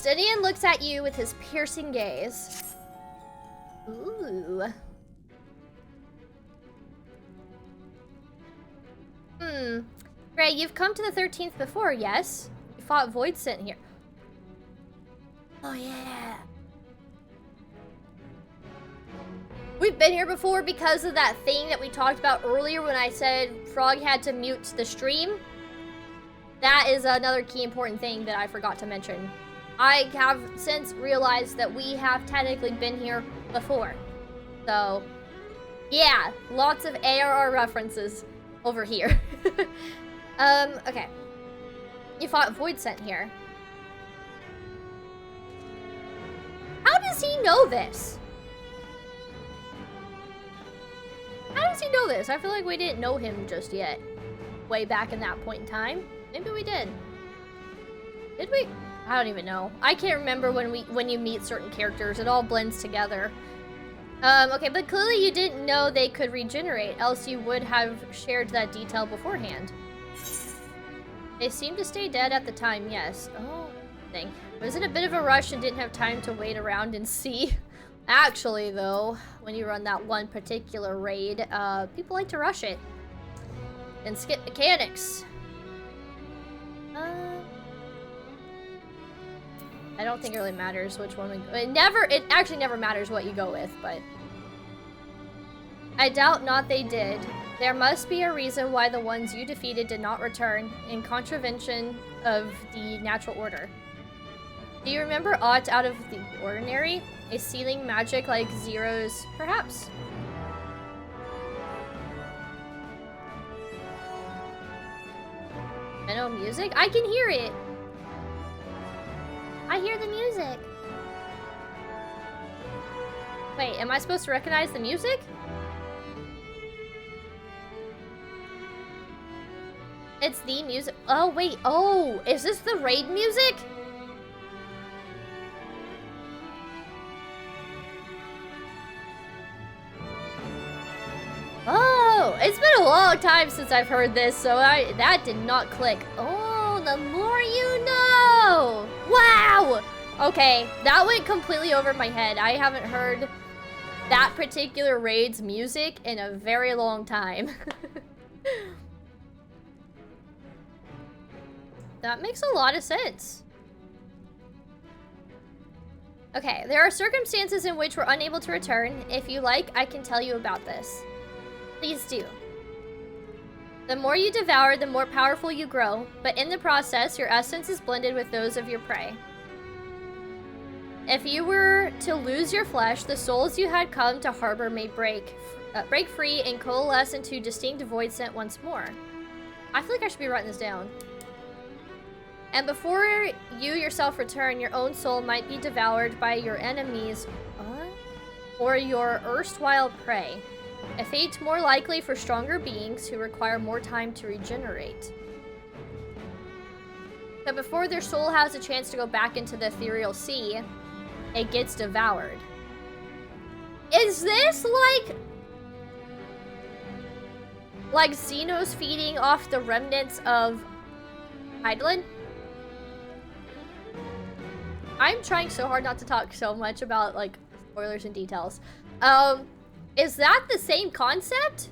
Justinian looks at you with his piercing gaze. Ooh. Gray, you've come to the 13th before, yes? You fought Voidsent here. Oh, yeah. We've been here before because of that thing that we talked about earlier when I said Frog had to mute the stream. That is another key important thing that I forgot to mention. I have since realized that we have technically been here before. So, yeah, lots of ARR references over here. Okay. You fought Voidsent here. How does he know this? How does he know this? I feel like we didn't know him just yet. Way back in that point in time. Maybe we did. Did we? I don't even know. I can't remember when you meet certain characters. It all blends together. Okay, but clearly you didn't know they could regenerate, else you would have shared that detail beforehand. They seemed to stay dead at the time, yes. Oh, thing. Was it a bit of a rush and didn't have time to wait around and see? Actually, though, when you run that one particular raid, people like to rush it. And skip mechanics. I don't think it really matters which one we go. It actually never matters what you go with, but I doubt not they did. There must be a reason why the ones you defeated did not return, in contravention of the natural order. Do you remember aught out of the ordinary? A sealing magic like Zero's, perhaps? I know music? I can hear it! I hear the music! Wait, am I supposed to recognize the music? It's the music. Oh, wait. Oh, is this the raid music? Oh, it's been a long time since I've heard this, so that did not click. Oh, the more you know. Wow. Okay, that went completely over my head. I haven't heard that particular raid's music in a very long time. That makes a lot of sense. Okay, there are circumstances in which we're unable to return. If you like, I can tell you about this. Please do. The more you devour, the more powerful you grow, but in the process, your essence is blended with those of your prey. If you were to lose your flesh, the souls you had come to harbor may break free and coalesce into distinct Voidsent once more. I feel like I should be writing this down. And before you yourself return, your own soul might be devoured by your enemies or your erstwhile prey. A fate more likely for stronger beings who require more time to regenerate. But before their soul has a chance to go back into the ethereal sea, it gets devoured. Is this like Xenos feeding off the remnants of Hydaelyn? I'm trying so hard not to talk so much about, like, spoilers and details. Is that the same concept?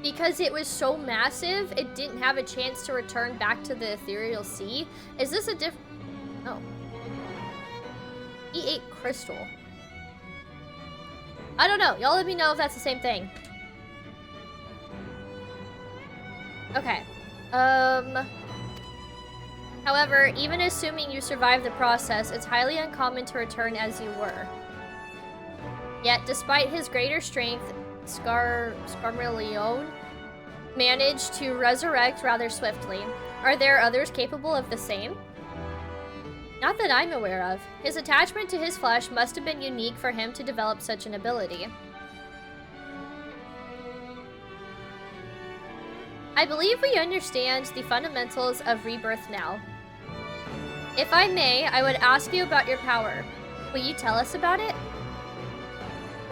Because it was so massive, it didn't have a chance to return back to the ethereal sea? Is this a Oh. He ate crystal. I don't know. Y'all let me know if that's the same thing. Okay. However, even assuming you survive the process, it's highly uncommon to return as you were. Yet, despite his greater strength, Scarmeleon managed to resurrect rather swiftly. Are there others capable of the same? Not that I'm aware of. His attachment to his flesh must have been unique for him to develop such an ability. I believe we understand the fundamentals of rebirth now. If I may, I would ask you about your power. Will you tell us about it?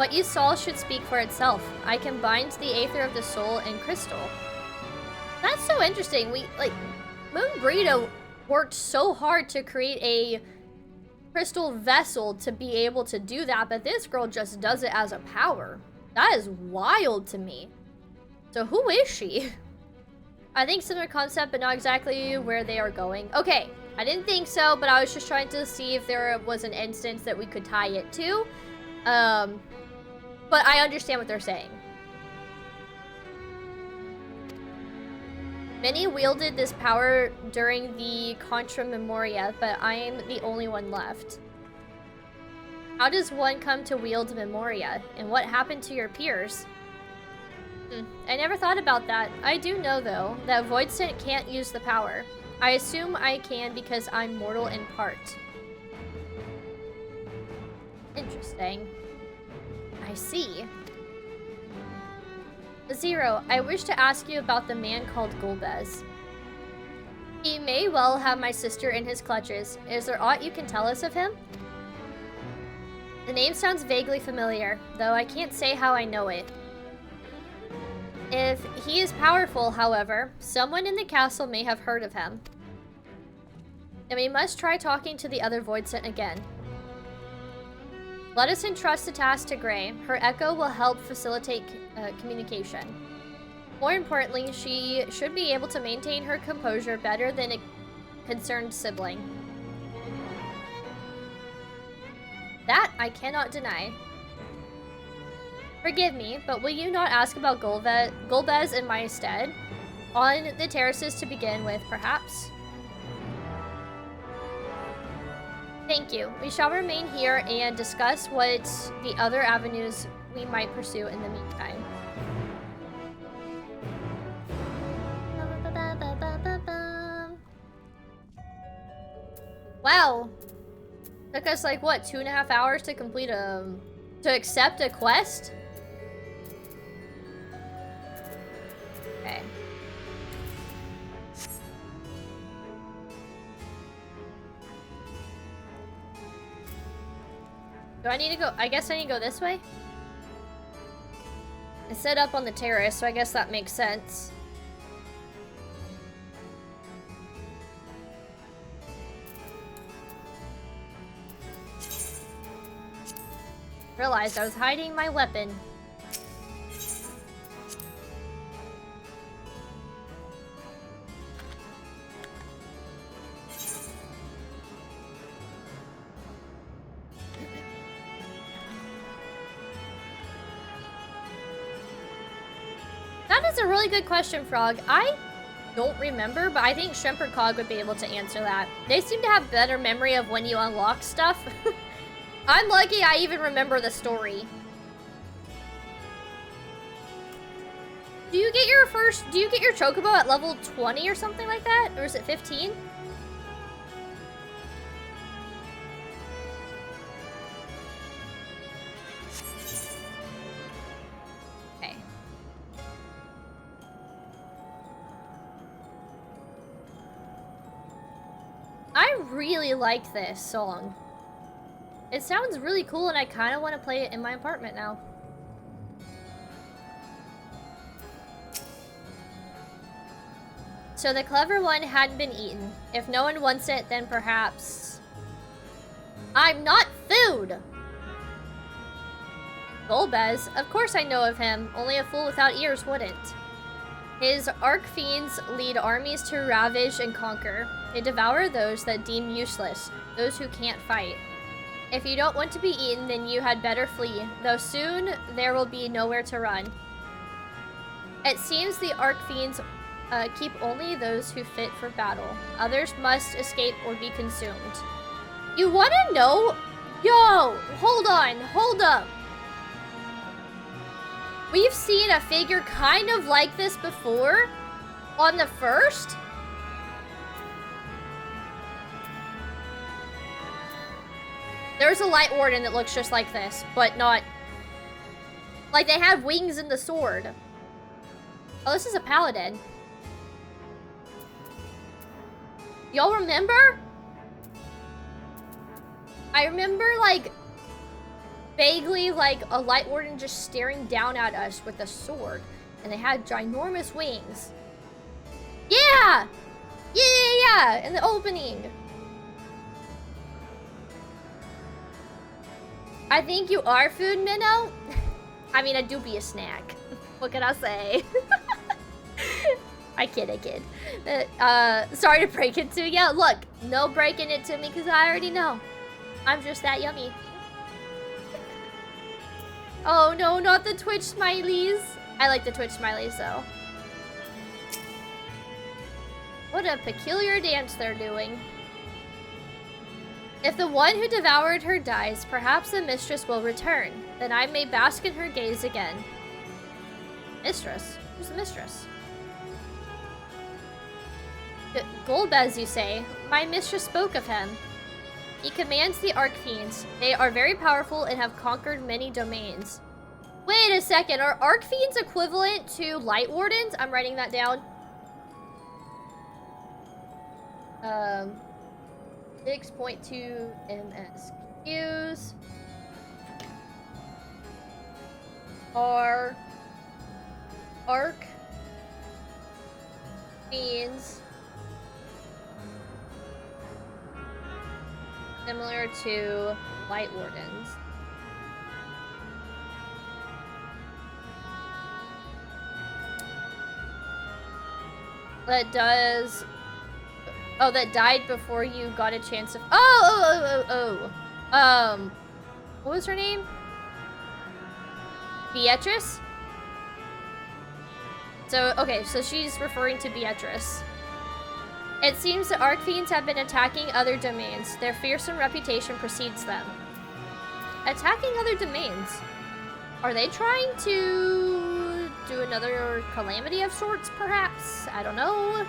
What you saw should speak for itself. I combined the Aether of the Soul and Crystal. That's so interesting. Moon Burrito worked so hard to create a crystal vessel to be able to do that, but this girl just does it as a power. That is wild to me. So who is she? I think similar concept, but not exactly where they are going. Okay, I didn't think so, but I was just trying to see if there was an instance that we could tie it to. But I understand what they're saying. Many wielded this power during the Contra Memoria, but I am the only one left. How does one come to wield Memoria? And what happened to your peers? I never thought about that. I do know, though, that Voidsent can't use the power. I assume I can because I'm mortal in part. Interesting. I see. Zero, I wish to ask you about the man called Golbez. He may well have my sister in his clutches. Is there aught you can tell us of him? The name sounds vaguely familiar, though I can't say how I know it. If he is powerful, however, someone in the castle may have heard of him. And we must try talking to the other Voidsent again. Let us entrust the task to Grey. Her echo will help facilitate communication. More importantly, she should be able to maintain her composure better than a concerned sibling. That I cannot deny. Forgive me, but will you not ask about Golbez in my stead? On the terraces to begin with, perhaps? Thank you. We shall remain here and discuss what the other avenues we might pursue in the meantime. Wow. Took us like, what, 2.5 hours to complete to accept a quest? Okay. Do I need to go? I guess I need to go this way? It's set up on the terrace, so I guess that makes sense. Realized I was hiding my weapon. That is a really good question, Frog. I don't remember, but I think Shrimp or Cog would be able to answer that. They seem to have better memory of when you unlock stuff. I'm lucky I even remember the story. Do you get your chocobo at level 20 or something like that? Or is it 15? Okay. I really like this song. It sounds really cool, and I kind of want to play it in my apartment now. So the clever one hadn't been eaten. If no one wants it, then perhaps... I'm not food! Golbez? Of course I know of him. Only a fool without ears wouldn't. His archfiends lead armies to ravage and conquer. They devour those that deem useless, those who can't fight. If you don't want to be eaten, then you had better flee, though soon there will be nowhere to run. It seems the Archfiends keep only those who fit for battle. Others must escape or be consumed. You want to know? Yo, hold on, hold up. We've seen a figure kind of like this before on the first. There's a Light Warden that looks just like this, but not... Like, they have wings in the sword. Oh, this is a paladin. Y'all remember? I remember, like, vaguely like a Light Warden just staring down at us with a sword. And they had ginormous wings. Yeah! Yeah! In the opening. I think you are food, Minnow. I mean, I do be a snack. What can I say? I kid. Sorry to break it to you. Look, no breaking it to me because I already know. I'm just that yummy. Oh no, not the Twitch smileys. I like the Twitch smileys though. What a peculiar dance they're doing. If the one who devoured her dies, perhaps the mistress will return. Then I may bask in her gaze again. Mistress? Who's the mistress? Golbez, you say? My mistress spoke of him. He commands the Archfiends. They are very powerful and have conquered many domains. Wait a second, are Archfiends equivalent to Light Wardens? I'm writing that down. 6.2 MSQs are Archfiends similar to Light Wardens? That does... Oh, that died before you got a chance of... What was her name? Beatrice? So, okay, so she's referring to Beatrice. It seems the Archfiends have been attacking other domains. Their fearsome reputation precedes them. Attacking other domains? Are they trying to do another calamity of sorts, perhaps? I don't know.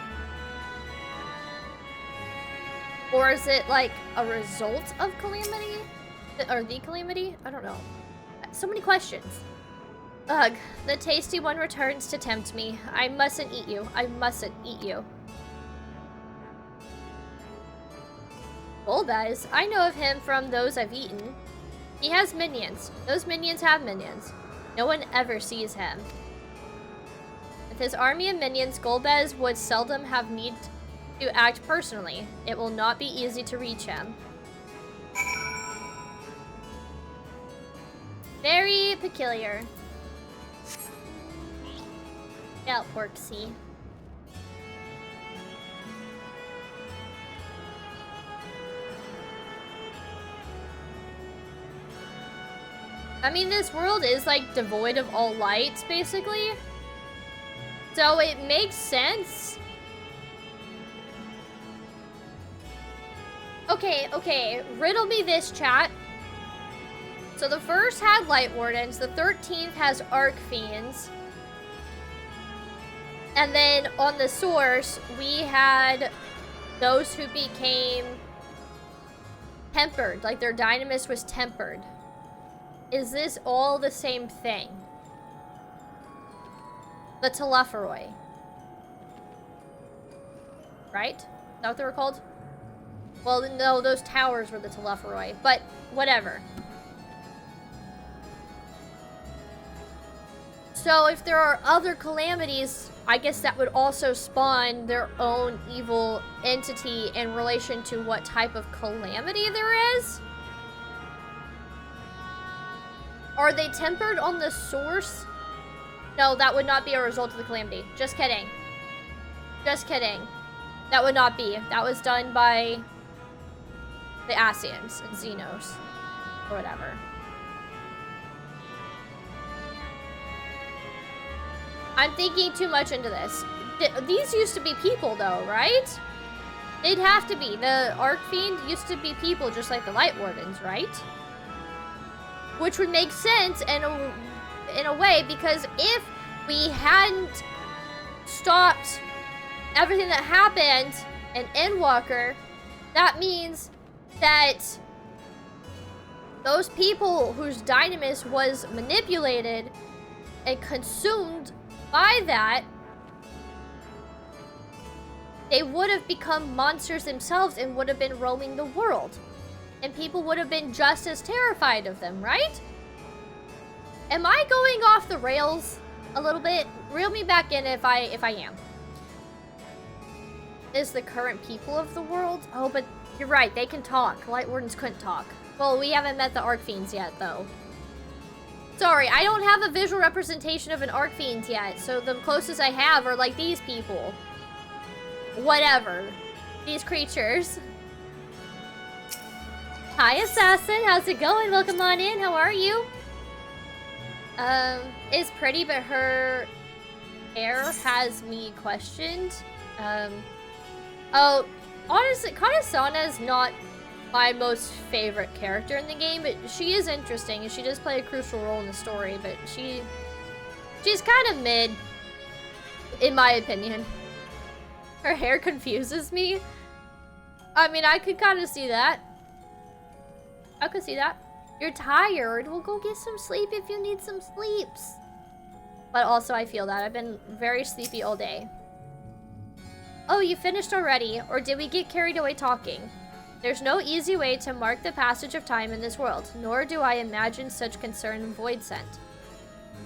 Or is it like a result of calamity? Or the calamity? I don't know. So many questions. Ugh, the tasty one returns to tempt me. I mustn't eat you. I mustn't eat you. Golbez, I know of him from those I've eaten. He has minions. Those minions have minions. No one ever sees him. With his army of minions, Golbez would seldom have need to act personally. It will not be easy to reach him. Very peculiar. Yeah, Porksy. I mean, this world is like devoid of all lights, basically. So it makes sense. Okay, riddle me this, chat. So the first had Light Wardens, the 13th has Archfiends. And then on the source, we had those who became tempered, like their dynamis was tempered. Is this all the same thing? The Telepharoi. Right? Is that what they were called? Well, no, those towers were the Telepharoi, but whatever. So if there are other calamities, I guess that would also spawn their own evil entity in relation to what type of calamity there is? Are they tempered on the source? No, that would not be a result of the calamity. Just kidding. Just kidding. That would not be. That was done by the Asians and Xenos. Or whatever. I'm thinking too much into this. These used to be people, though, right? They'd have to be. The Archfiend used to be people, just like the Light Wardens, right? Which would make sense in a way, because if we hadn't stopped everything that happened in Endwalker, that means that those people whose dynamis was manipulated and consumed by that, they would have become monsters themselves and would have been roaming the world. And people would have been just as terrified of them, right? Am I going off the rails a little bit? Reel me back in if I am. Is the current people of the world? Oh, but you're right, they can talk. Light Wardens couldn't talk. Well, we haven't met the Archfiends yet, though. Sorry, I don't have a visual representation of an Archfiend yet, so the closest I have are like these people. Whatever. These creatures. Hi, Assassin. How's it going? Welcome on in. How are you? Is pretty, but her hair has me questioned. Oh, honestly, Kanasana is not my most favorite character in the game, but she is interesting, and she does play a crucial role in the story, but she's kind of mid, in my opinion. Her hair confuses me. I mean, I could kind of see that. I could see that. You're tired. Well, go get some sleep if you need some sleeps. But also, I feel that. I've been very sleepy all day. Oh, you finished already? Or did we get carried away talking? There's no easy way to mark the passage of time in this world, nor do I imagine such concern void sent.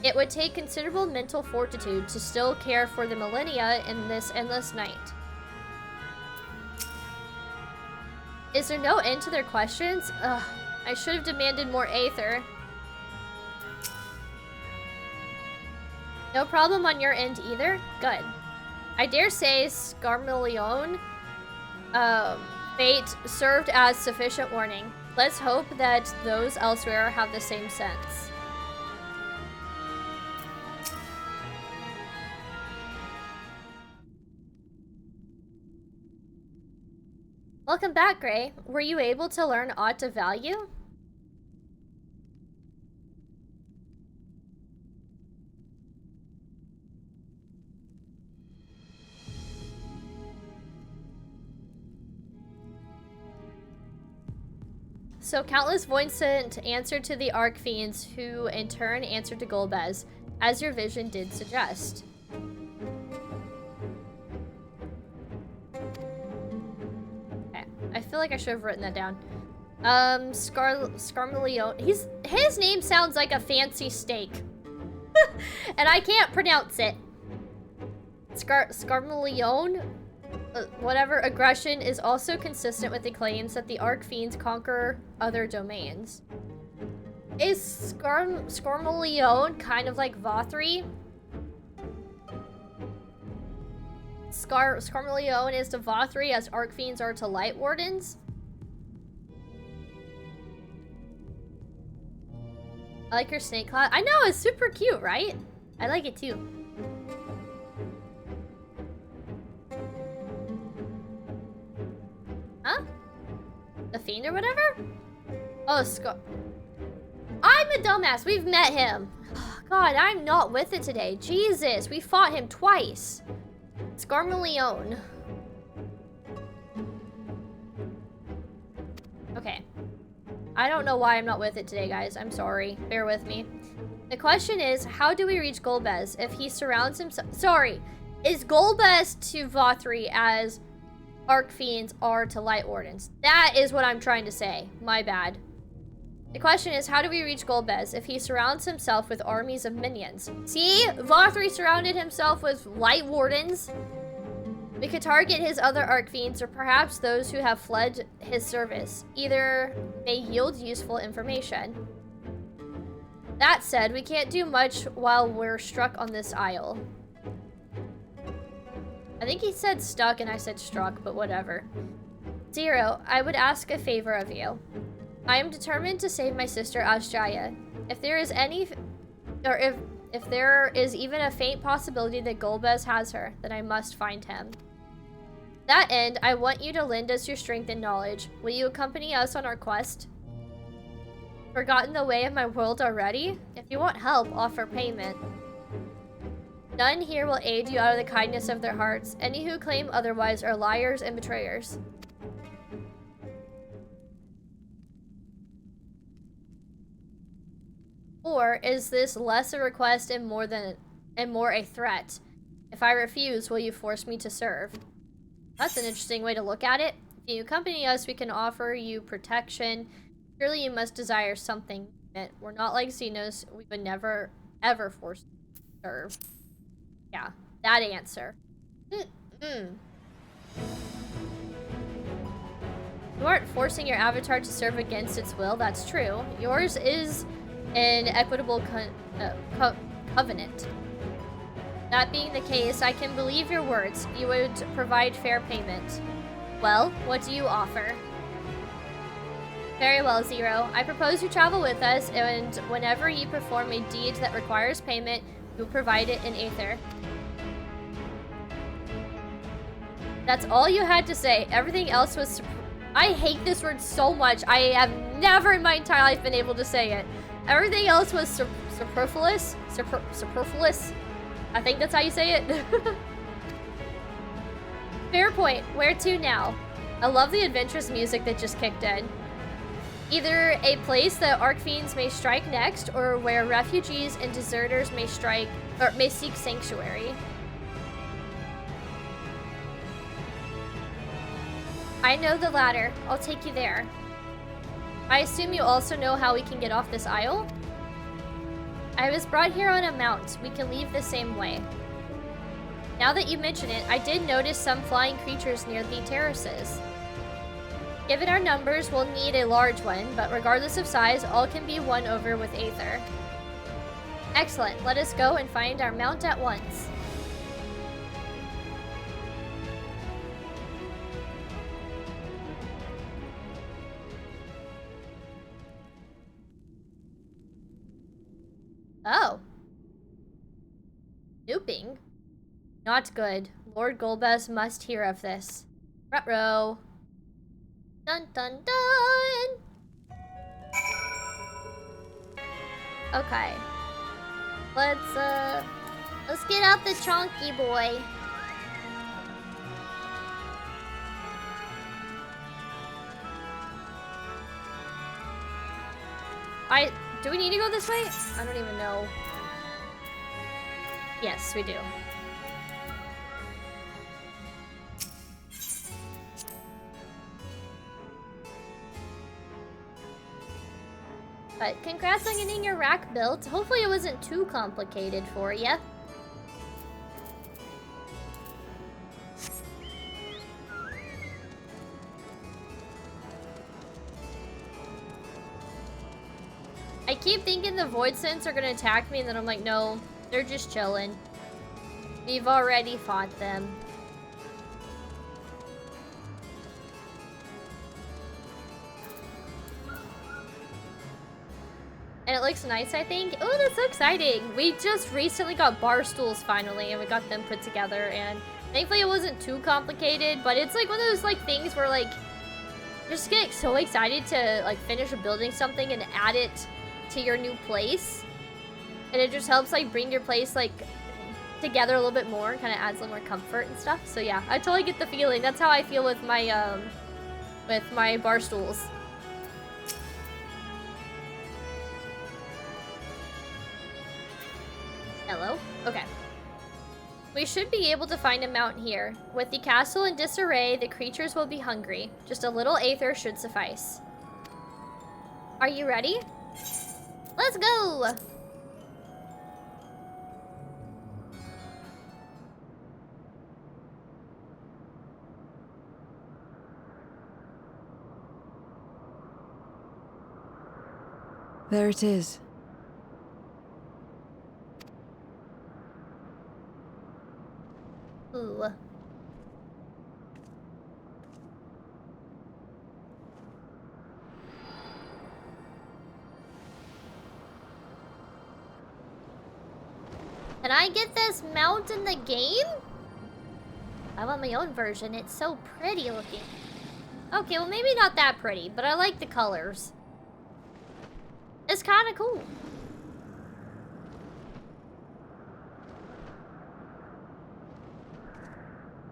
It would take considerable mental fortitude to still care for the millennia in this endless night. Is there no end to their questions? Ugh, I should have demanded more aether. No problem on your end either? Good. I dare say Scarmaleon, fate served as sufficient warning. Let's hope that those elsewhere have the same sense. Welcome back, Gray. Were you able to learn aught of value? So countless Voidsent answered to the Archfiends, who in turn answered to Golbez, as your vision did suggest. Okay, I feel like I should have written that down. Scarmaleon. His name sounds like a fancy steak. And I can't pronounce it. Scarmaleon? Whatever aggression is also consistent with the claims that the Archfiends conquer other domains. Is Scarmaleon kind of like Vothri? Scarmaleon is to Vothri as Archfiends are to Light Wardens? I like your snake class. I know, it's super cute, right? I like it too. Huh? The Fiend or whatever? Oh, I'm a dumbass. We've met him. God, I'm not with it today. Jesus, we fought him twice. Scarmaleon. Okay. I don't know why I'm not with it today, guys. I'm sorry. Bear with me. The question is, how do we reach Golbez if he surrounds himself... Sorry. Is Golbez to Vothri as Archfiends are to Light Wardens? That is what I'm trying to say. My bad. The question is, how do we reach Golbez if he surrounds himself with armies of minions? See? Vothri surrounded himself with Light Wardens. We could target his other Archfiends, or perhaps those who have fled his service. Either may yield useful information. That said, we can't do much while we're struck on this isle. I think he said stuck and I said struck, but whatever. Zero, I would ask a favor of you. I am determined to save my sister Asjaya. If there is any, or if there is even a faint possibility that Golbez has her, then I must find him. To that end, I want you to lend us your strength and knowledge. Will you accompany us on our quest? Forgotten the way of my world already? If you want help, offer payment. None here will aid you out of the kindness of their hearts. Any who claim otherwise are liars and betrayers. Or is this less a request and more a threat? If I refuse, will you force me to serve? That's an interesting way to look at it. If you accompany us, we can offer you protection. Surely you must desire something We're not like Xenos. We would never, ever force to serve. Yeah, that answer. You aren't forcing your avatar to serve against its will, that's true. Yours is an equitable covenant. That being the case, I can believe your words. You would provide fair payment. Well, what do you offer? Very well, Zero. I propose you travel with us, and whenever you perform a deed that requires payment, you'll provide it in Aether. That's all you had to say. Everything else was... I hate this word so much. I have never in my entire life been able to say it. Everything else was superfluous. Superfluous. I think that's how you say it. Fair point. Where to now? I love the adventurous music that just kicked in. Either a place that Archfiends may strike next, or where refugees and deserters may strike, or may seek sanctuary. I know the latter. I'll take you there. I assume you also know how we can get off this isle? I was brought here on a mount. We can leave the same way. Now that you mention it, I did notice some flying creatures near the terraces. Given our numbers, we'll need a large one, but regardless of size, all can be won over with Aether. Excellent. Let us go and find our mount at once. Oh. Snooping? Not good. Lord Golbez must hear of this. Ruh-roh. Dun dun dun! Okay. Let's get out the chunky boy. Do we need to go this way? I don't even know. Yes, we do. But congrats on getting your rack built. Hopefully it wasn't too complicated for you. I keep thinking the Void Synths are gonna attack me, and then I'm like, no, they're just chilling. We've already fought them. And it looks nice, I think. Oh, that's so exciting. We just recently got bar stools finally, and we got them put together, and thankfully it wasn't too complicated, but it's like one of those like things where like just get so excited to like finish building something and add it to your new place. And it just helps like bring your place like together a little bit more and kind of adds a little more comfort and stuff. So yeah, I totally get the feeling. That's how I feel with my bar stools. Hello? Okay. We should be able to find a mount here. With the castle in disarray, the creatures will be hungry. Just a little Aether should suffice. Are you ready? Let's go! There it is. Ooh. Can I get this mount in the game? I want my own version. It's so pretty looking. Okay, well maybe not that pretty, but I like the colors. It's kind of cool.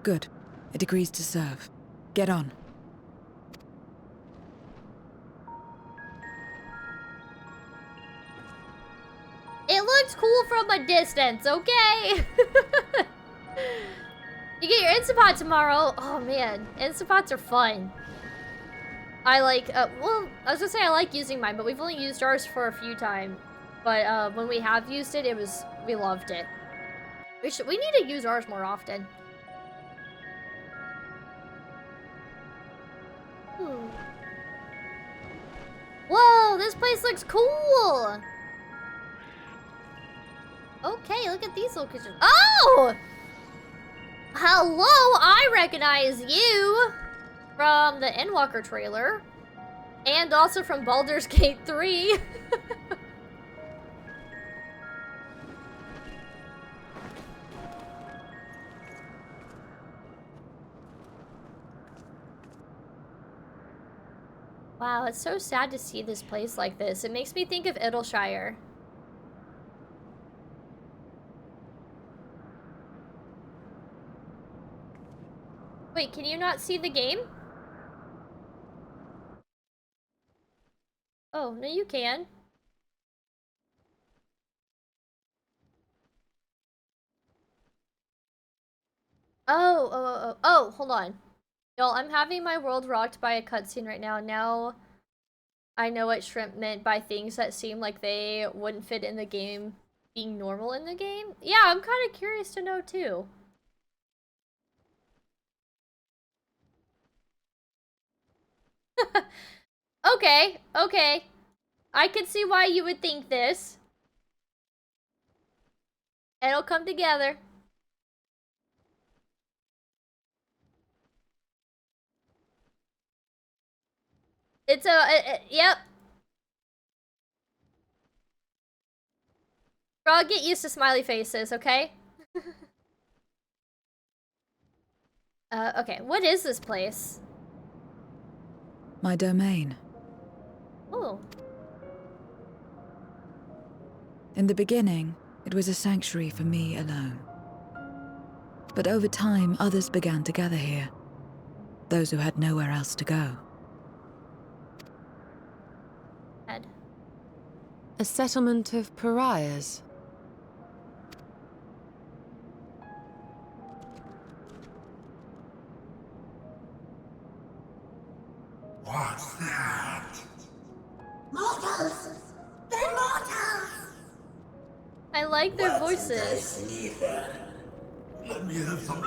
Good. It agrees to serve. Get on. It looks cool from a distance, okay? You get your Instapot tomorrow. Oh man, Instapots are fun. I like, well, I was gonna say I like using mine, but we've only used ours for a few times. But, when we have used it, we loved it. We need to use ours more often. Whoa, this place looks cool! Okay, look at these locations. Oh! Hello, I recognize you from the Endwalker trailer. And also from Baldur's Gate 3. Wow, it's so sad to see this place like this. It makes me think of Idleshire. Wait, can you not see the game? Oh, no you can. Oh, hold on. Y'all, I'm having my world rocked by a cutscene right now. Now I know what Shrimp meant by things that seem like they wouldn't fit in the game being normal in the game. Yeah, I'm kind of curious to know too. Okay, okay. I can see why you would think this. It'll come together. It's yep. Frog, get used to smiley faces, okay? Okay, what is this place? My domain. Oh. In the beginning, it was a sanctuary for me alone. But over time, others began to gather here. Those who had nowhere else to go. Ed. A settlement of pariahs. What's that? Mortals! They're mortals! I like their voices. Let me have some.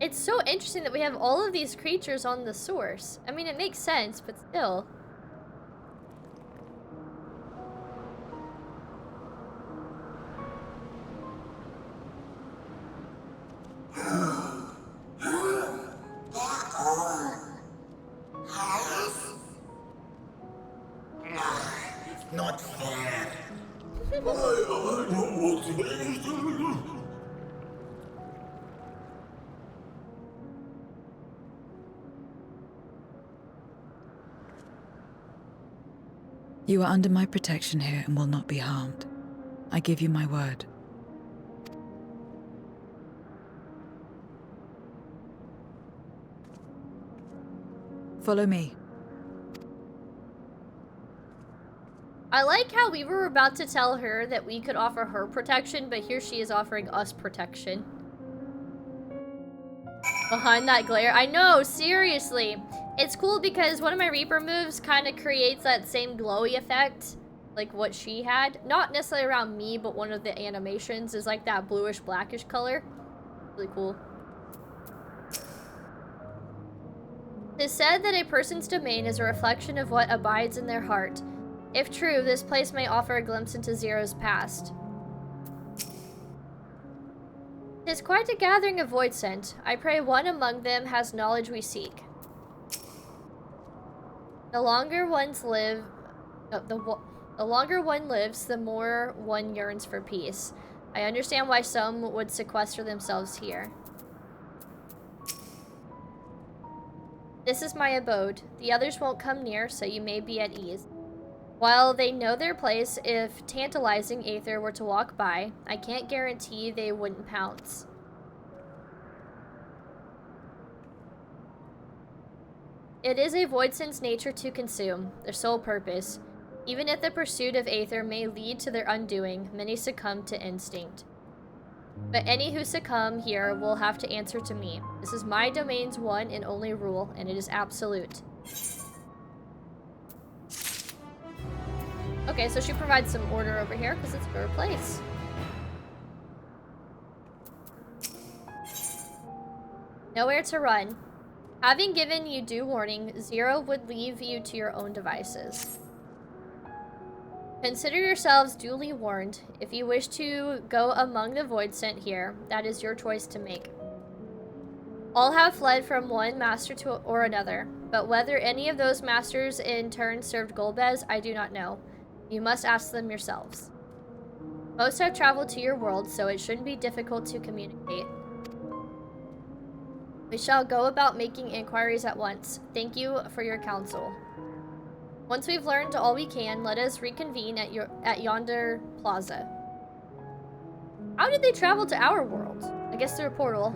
It's so interesting that we have all of these creatures on the source. I mean, it makes sense, but still. Not fair. You are under my protection here and will not be harmed. I give you my word. Follow me. I like how we were about to tell her that we could offer her protection, but here she is offering us protection. Behind that glare. I know, seriously. It's cool because one of my Reaper moves kind of creates that same glowy effect, like what she had. Not necessarily around me, but one of the animations is like that bluish blackish color. Really cool. It is said that a person's domain is a reflection of what abides in their heart. If true, this place may offer a glimpse into Zero's past. It is quite a gathering of void scent. I pray one among them has knowledge we seek. The longer one lives, the more one yearns for peace. I understand why some would sequester themselves here. This is my abode. The others won't come near, so you may be at ease. While they know their place, if tantalizing Aether were to walk by, I can't guarantee they wouldn't pounce. It is a void sense nature to consume, their sole purpose. Even if the pursuit of Aether may lead to their undoing, many succumb to instinct. But any who succumb here will have to answer to me. This is my domain's one and only rule, and it is absolute. Okay, so she provides some order over here because it's her place. Nowhere to run. Having given you due warning, Zero would leave you to your own devices. Consider yourselves duly warned. If you wish to go among the void sent here, that is your choice to make. All have fled from one master to or another, but whether any of those masters in turn served Golbez, I do not know. You must ask them yourselves. Most have traveled to your world, so it shouldn't be difficult to communicate. We shall go about making inquiries at once. Thank you for your counsel. Once we've learned all we can, let us reconvene at yonder plaza. How did they travel to our world? I guess through a portal.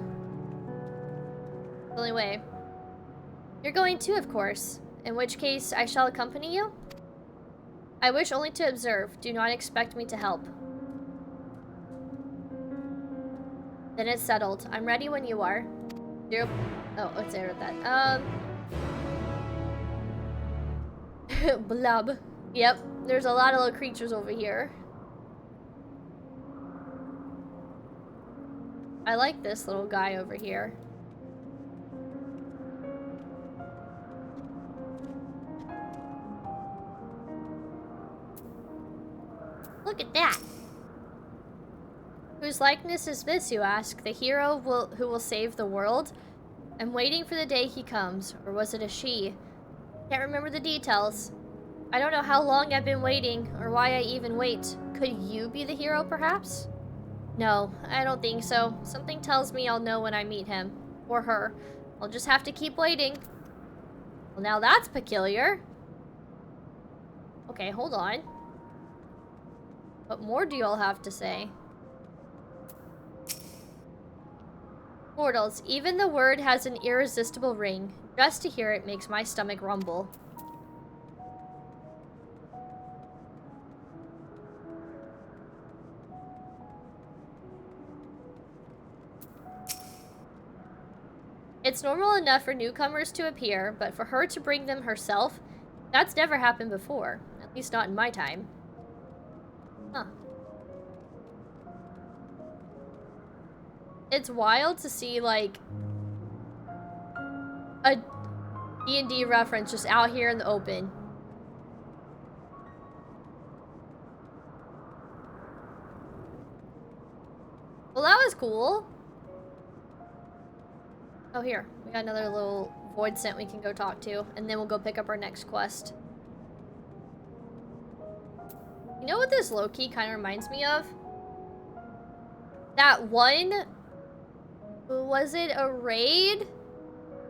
The only way. You're going too, of course. In which case, I shall accompany you? I wish only to observe. Do not expect me to help. Then it's settled. I'm ready when you are. Zero. Oh, let's edit that. Blub. Yep, there's a lot of little creatures over here. I like this little guy over here. Look at that. Whose likeness is this, you ask? The hero who will save the world? I'm waiting for the day he comes. Or was it a she? Can't remember the details. I don't know how long I've been waiting, or why I even wait. Could you be the hero, perhaps? No, I don't think so. Something tells me I'll know when I meet him. Or her. I'll just have to keep waiting. Well, now that's peculiar. Okay, hold on. What more do y'all have to say? Mortals, even the word has an irresistible ring. Just to hear it makes my stomach rumble. It's normal enough for newcomers to appear, but for her to bring them herself, that's never happened before. At least not in my time. Huh. It's wild to see, like, a D&D reference just out here in the open. Well, that was cool. Oh, here. We got another little void scent we can go talk to, and then we'll go pick up our next quest. You know what this low-key kind of reminds me of? That one... Was it a raid?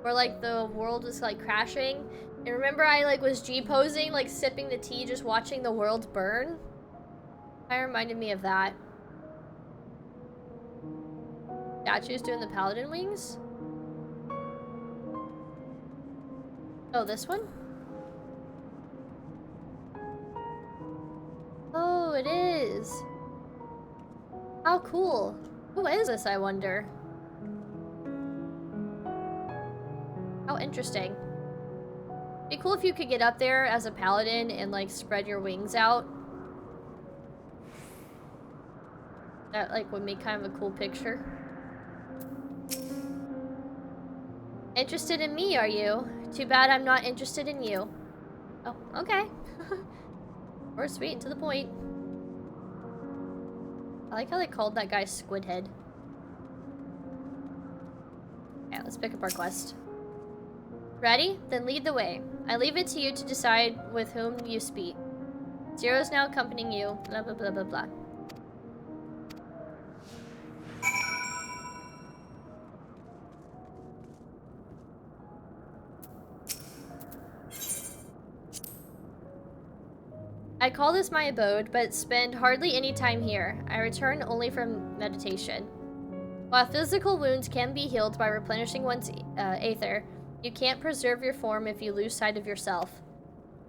Where, like, the world was, like, crashing? And remember I, like, was G-posing, like, sipping the tea, just watching the world burn? Kind of reminded me of that. Statues doing the paladin wings? Oh, this one? Oh, it is. How cool. Who is this, I wonder? How interesting. It'd be cool if you could get up there as a paladin and, like, spread your wings out. That, like, would make kind of a cool picture. Interested in me, are you? Too bad I'm not interested in you. Oh, okay. Or sweet and to the point. I like how they called that guy Squidhead. Okay, let's pick up our quest. Ready? Then lead the way. I leave it to you to decide with whom you speak. Zero's now accompanying you. Blah, blah, blah, blah, blah. I call this my abode, but spend hardly any time here. I return only from meditation. While physical wounds can be healed by replenishing one's aether, you can't preserve your form if you lose sight of yourself.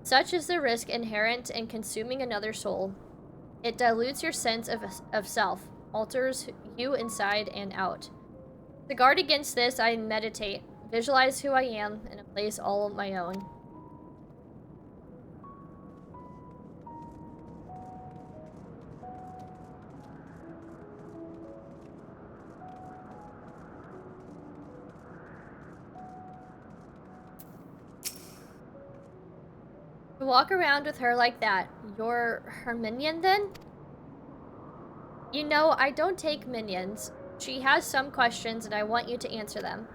Such is the risk inherent in consuming another soul. It dilutes your sense of self, alters you inside and out. To guard against this, I meditate, visualize who I am in a place all my own. To walk around with her like that, you're her minion then? You know, I don't take minions. She has some questions and I want you to answer them.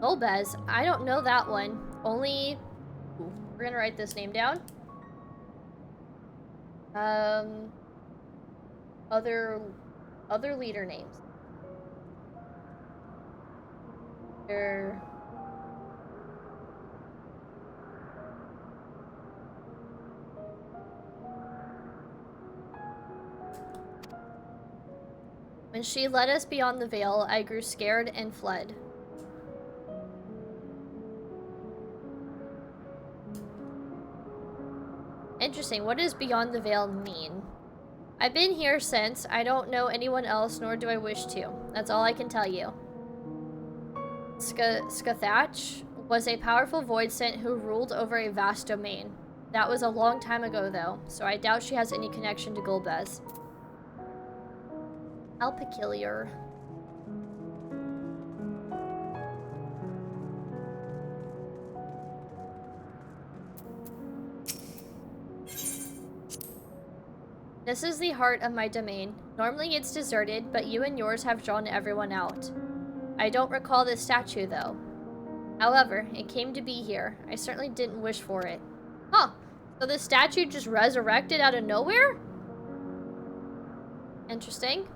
Golbez, I don't know that one. Only... Ooh, we're gonna write this name down. Other leader names. When she led us beyond the veil, I grew scared and fled. Interesting. What does beyond the veil mean? I've been here since. I don't know anyone else, nor do I wish to. That's all I can tell you. Skathach was a powerful voidsent who ruled over a vast domain. That was a long time ago, though, so I doubt she has any connection to Golbez. How peculiar. This is the heart of my domain. Normally it's deserted, but you and yours have drawn everyone out. I don't recall this statue, though. However, it came to be here. I certainly didn't wish for it. Huh. So the statue just resurrected out of nowhere? Interesting.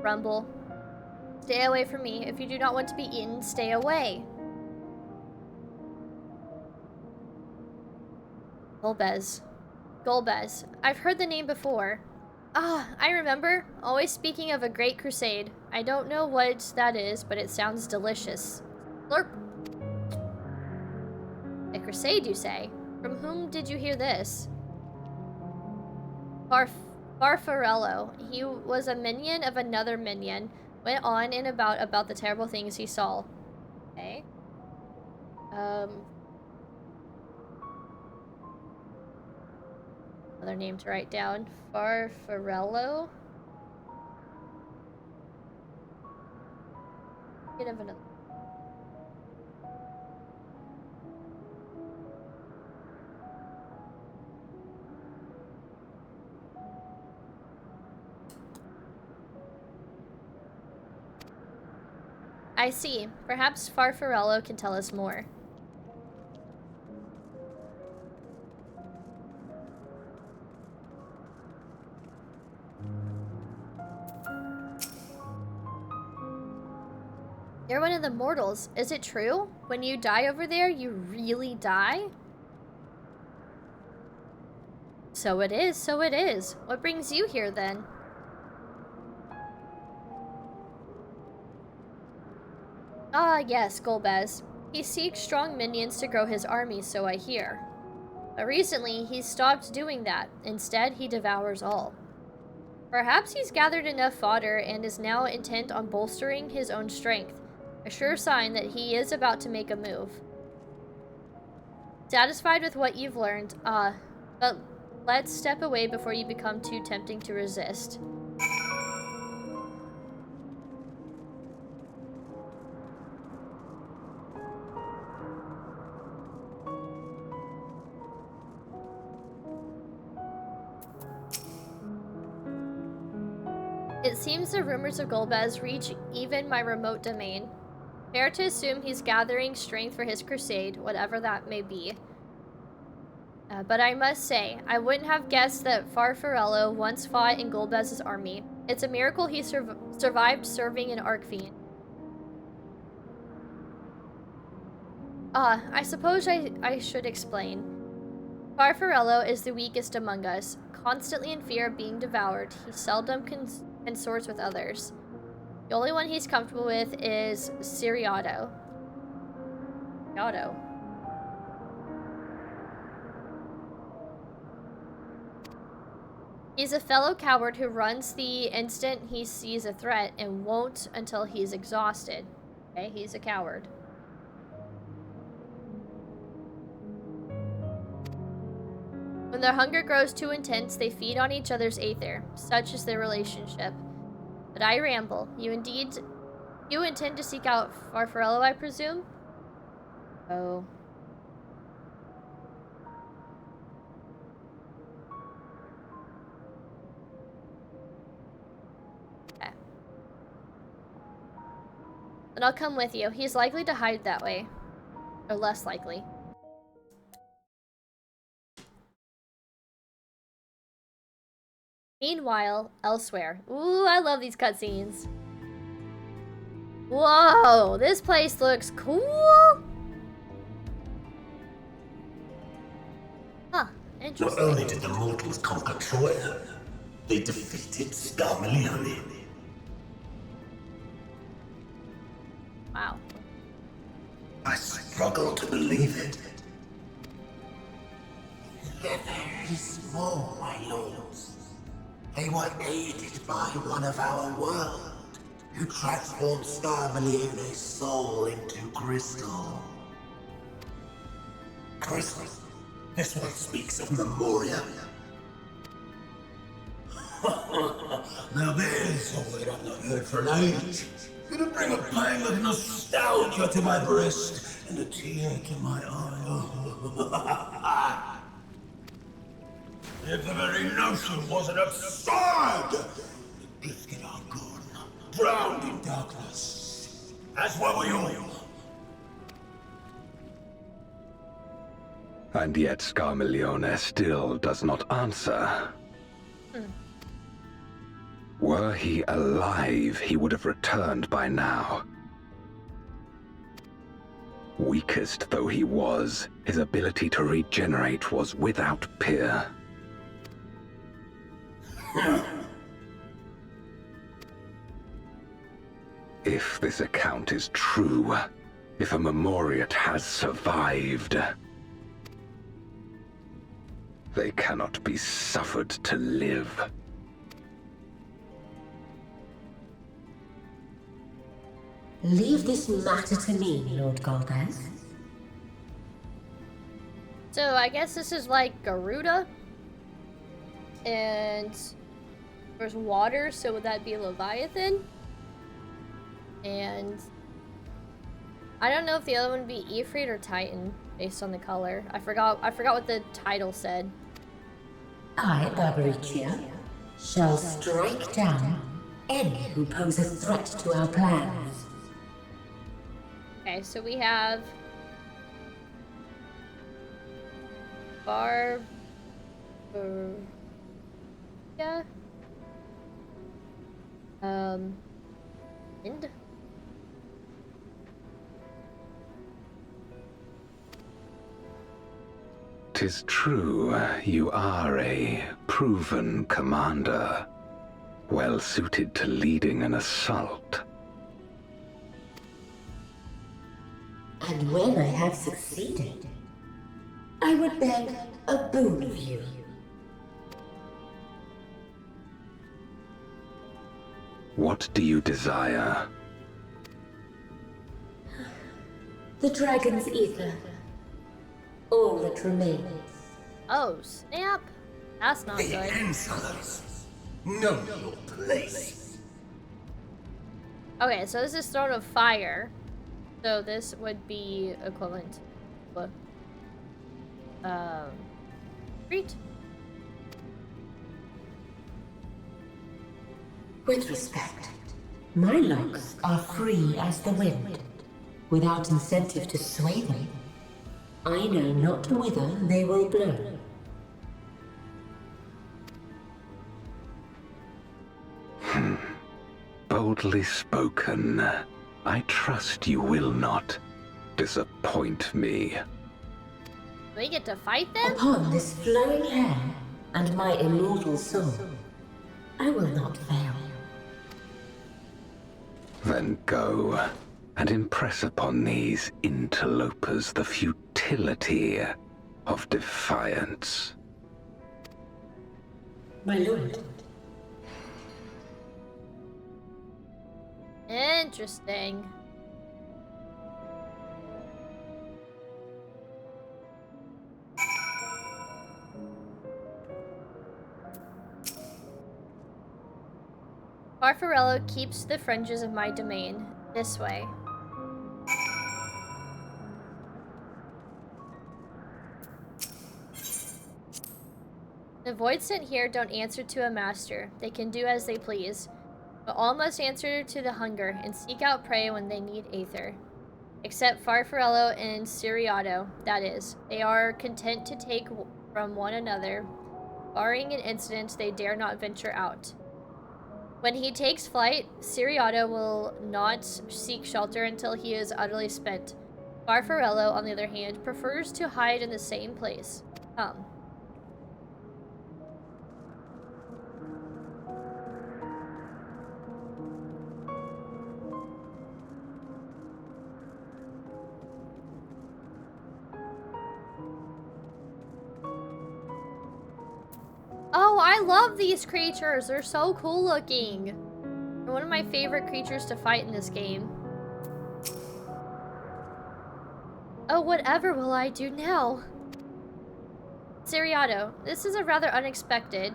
Rumble. Stay away from me. If you do not want to be eaten, stay away. Golbez. Golbez. I've heard the name before. Ah, I remember. Always speaking of a great crusade. I don't know what that is, but it sounds delicious. Slurp. A crusade, you say? From whom did you hear this? Farfarello. He was a minion of another minion. Went on and about the terrible things he saw. Okay. Another name to write down. Farfarello. Get of another. I see. Perhaps Farfarello can tell us more. You're one of the mortals. Is it true? When you die over there, you really die? So it is, so it is. What brings you here, then? Ah, yes, Golbez. He seeks strong minions to grow his army, so I hear. But recently, he's stopped doing that. Instead, he devours all. Perhaps he's gathered enough fodder and is now intent on bolstering his own strength. A sure sign that he is about to make a move. Satisfied with what you've learned, but let's step away before you become too tempting to resist. It seems the rumors of Golbez reach even my remote domain. Fair to assume he's gathering strength for his crusade, whatever that may be. But I must say, I wouldn't have guessed that Farfarello once fought in Golbez's army. It's a miracle he survived serving an Archfiend. I suppose I should explain. Farfarello is the weakest among us. Constantly in fear of being devoured, he seldom consorts with others. The only one he's comfortable with is Siriato. Auto. He's a fellow coward who runs the instant he sees a threat and won't until he's exhausted. Okay, he's a coward. When their hunger grows too intense, they feed on each other's aether. Such is their relationship. But I ramble. You intend to seek out Farfarello, I presume? Oh. Okay. Then I'll come with you. He's likely to hide that way. Or less likely. Meanwhile, elsewhere. Ooh, I love these cutscenes. Whoa, this place looks cool. Huh, interesting. Not only did the mortals conquer Troy, they defeated Scarmalione. Wow. I struggle to believe it. They're very small, my lords. They were aided by one of our world, who transformed Scarmalione's soul into crystal. Crystal? This one speaks of Memoria. Now there's something I've not heard for an age. Gonna bring a pang of nostalgia to my breast and a tear to my eye. If the very notion wasn't absurd! The gifted are gone, drowned in darkness. As were we all. And yet Scarmalione still does not answer. Were he alive, he would have returned by now. Weakest though he was, his ability to regenerate was without peer. If this account is true, if a Memoriat has survived, they cannot be suffered to live. Leave this matter to me, Lord Galdas. So I guess this is like Garuda. And there's water, so would that be Leviathan? And I don't know if the other one would be Ifrit or Titan based on the color. I forgot what the title said. I, Barbaricia, shall strike down any who pose a threat to our plans. Okay, so we have yeah. End. 'Tis true, you are a proven commander, well suited to leading an assault. And when I have succeeded, I would beg a boon of you. What do you desire? The dragon's ether. All that remains. Oh, snap. That's not The good. insolence. Know your place. Okay, so this is Throne of Fire. So this would be equivalent to Crete? With respect, my locks are free as the wind, without incentive to sway them. I know not whither they will blow. Boldly spoken. I trust you will not disappoint me. Do we get to fight them? Upon this flowing hair and my immortal soul, I will not fail. Then go, and impress upon these interlopers the futility of defiance. My lord, Interesting. Farfarello keeps the fringes of my domain. This way. The void sent here don't answer to a master. They can do as they please. But all must answer to the hunger and seek out prey when they need aether. Except Farfarello and Siriato, that is. They are content to take from one another. Barring an incident, they dare not venture out. When he takes flight, Siriato will not seek shelter until he is utterly spent. Farfarello, on the other hand, prefers to hide in the same place. Come. Oh, I love these creatures. They're so cool looking. They're one of my favorite creatures to fight in this game. Oh, whatever will I do now? Siriato, this is a rather unexpected.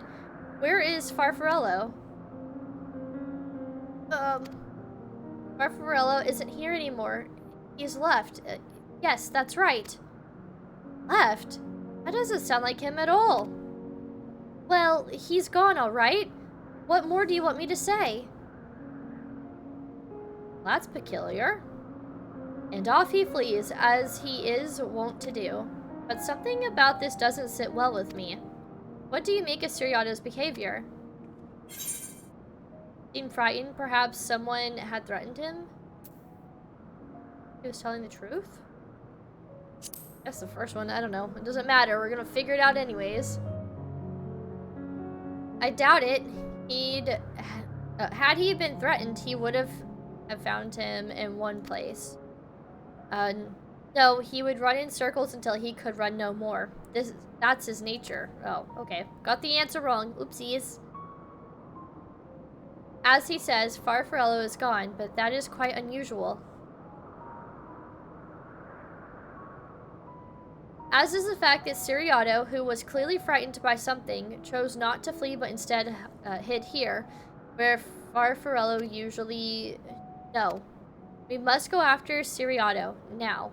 Where is Farfarello? Farfarello isn't here anymore. He's left. Yes, that's right. Left? That doesn't sound like him at all. Well, he's gone, all right. What more do you want me to say? That's peculiar. And off he flees, as he is wont to do. But something about this doesn't sit well with me. What do you make of Siriato's behavior? Seemed frightened, perhaps someone had threatened him? He was telling the truth? That's the first one, I don't know. It doesn't matter, we're gonna figure it out anyways. I doubt it. Had he been threatened, he would have found him in one place. No, he would run in circles until he could run no more. That's his nature. Oh, okay. Got the answer wrong. Oopsies. As he says, Farfarello is gone, but that is quite unusual. As is the fact that Siriato, who was clearly frightened by something, chose not to flee but instead hid here, where Farfarello usually... No. We must go after Siriato, now.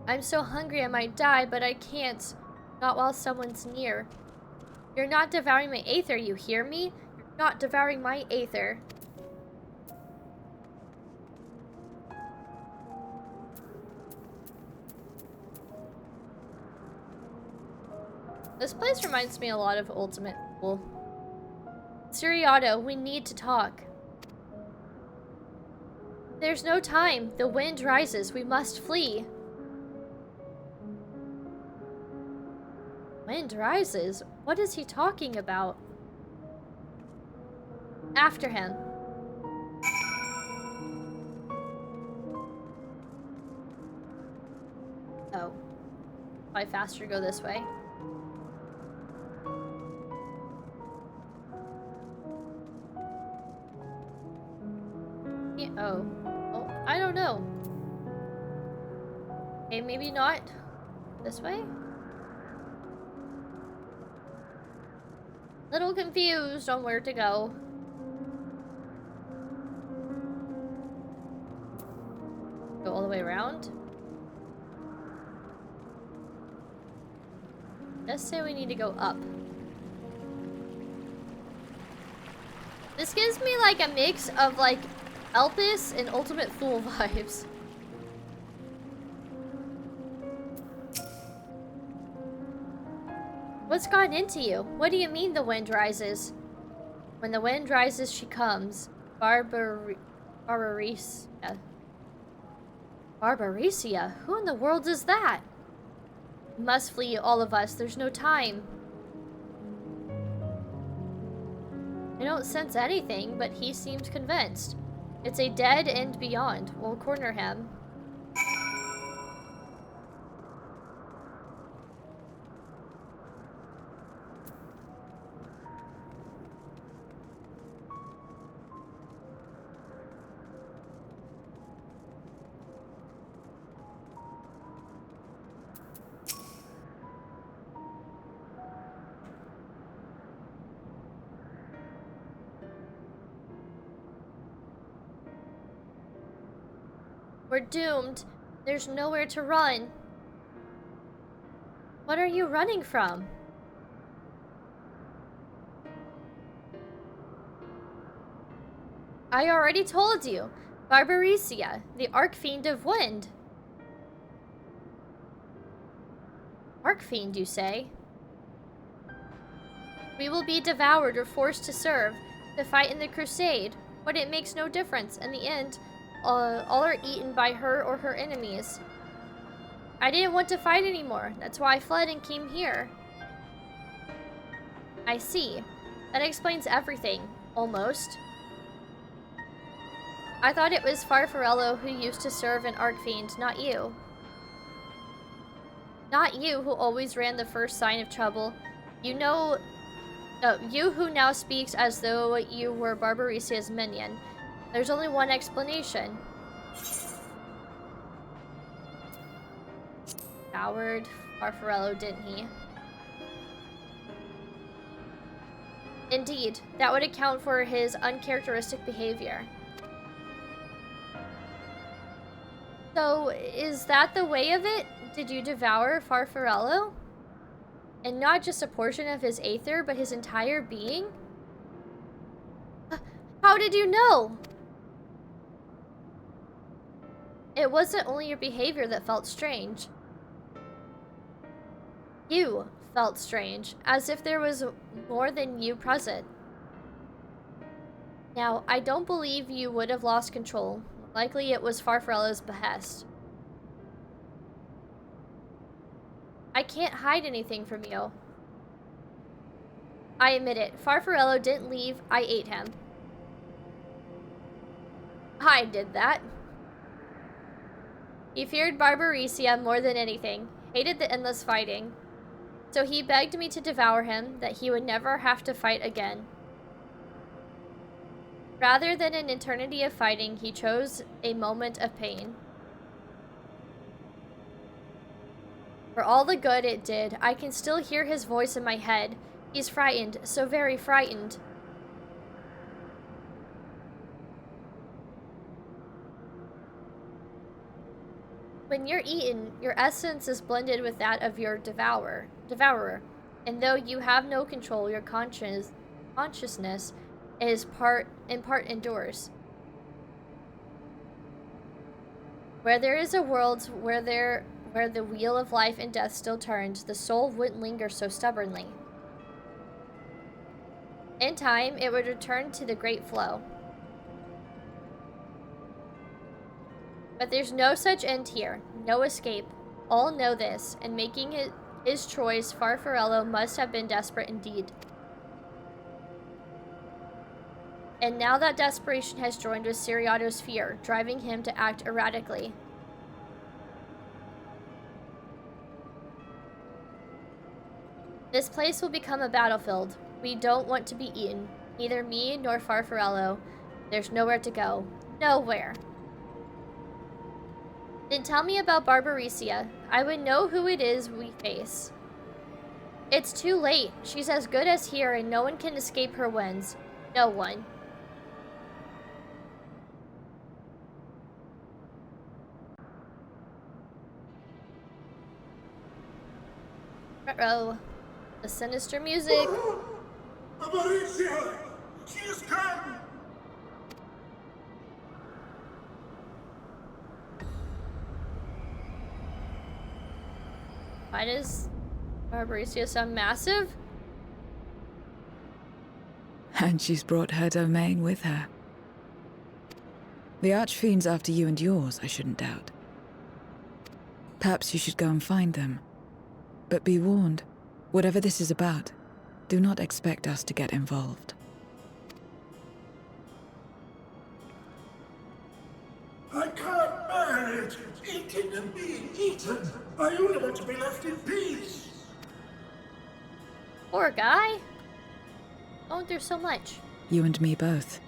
I'm so hungry I might die, but I can't. Not while someone's near. You're not devouring my aether, you hear me? You're not devouring my aether. This place reminds me a lot of Ultimate Pool. Siriato, we need to talk. There's no time. The wind rises. We must flee. Wind rises? What is he talking about? After him. Oh. Probably faster to go this way. Yeah, oh. Oh, I don't know. Okay, maybe not. This way? Little confused on where to go. Go all the way around? Let's say we need to go up. This gives me like a mix of like Elpis and Ultimate Fool vibes. What's gotten into you? What do you mean the wind rises? When the wind rises, she comes. Farfarello Barbarecia. Barbarecia? Who in the world is that? Must flee, all of us. There's no time. I don't sense anything, but he seems convinced. It's a dead end beyond. We'll corner him. We're doomed. There's nowhere to run. What are you running from? I already told you. Barbarecia, the Archfiend of Wind. Archfiend, you say? We will be devoured or forced to serve, to fight in the crusade, but it makes no difference. In the end, all are eaten by her or her enemies. I didn't want to fight anymore. That's why I fled and came here. I see. That explains everything. Almost. I thought it was Farfarello who used to serve an Archfiend, not you. Not you who always ran the first sign of trouble. You know... you who now speaks as though you were Barbarecia's minion. There's only one explanation. Coward Farfarello, didn't he? Indeed, that would account for his uncharacteristic behavior. So, is that the way of it? Did you devour Farfarello? And not just a portion of his aether, but his entire being? How did you know? It wasn't only your behavior that felt strange. You felt strange, as if there was more than you present. Now, I don't believe you would have lost control. Likely it was Farfarello's behest. I can't hide anything from you. I admit it. Farfarello didn't leave. I ate him. I did that. He feared Barbarecia more than anything, hated the endless fighting. So he begged me to devour him, that he would never have to fight again. Rather than an eternity of fighting, he chose a moment of pain. For all the good it did, I can still hear his voice in my head. He's frightened, so very frightened. When you're eaten, your essence is blended with that of your devourer. And though you have no control, your consciousness is in part endures. Where there is a world where the wheel of life and death still turns, the soul wouldn't linger so stubbornly. In time, it would return to the great flow. But there's no such end here, no escape. All know this, and making his choice, Farfarello must have been desperate indeed. And now that desperation has joined with Siriato's fear, driving him to act erratically. This place will become a battlefield. We don't want to be eaten. Neither me nor Farfarello. There's nowhere to go. Nowhere. Then tell me about Barbarecia. I would know who it is we face. It's too late. She's as good as here, and no one can escape her winds. No one. Uh-oh. The sinister music. Barbarecia! She has come! Why does Barbarecia sound massive? And she's brought her domain with her. The Archfiend's after you and yours, I shouldn't doubt. Perhaps you should go and find them. But be warned, whatever this is about, do not expect us to get involved. I can't bear it! Eating and being eaten! I only want to be left in peace! Poor guy. Going through so much. You and me both.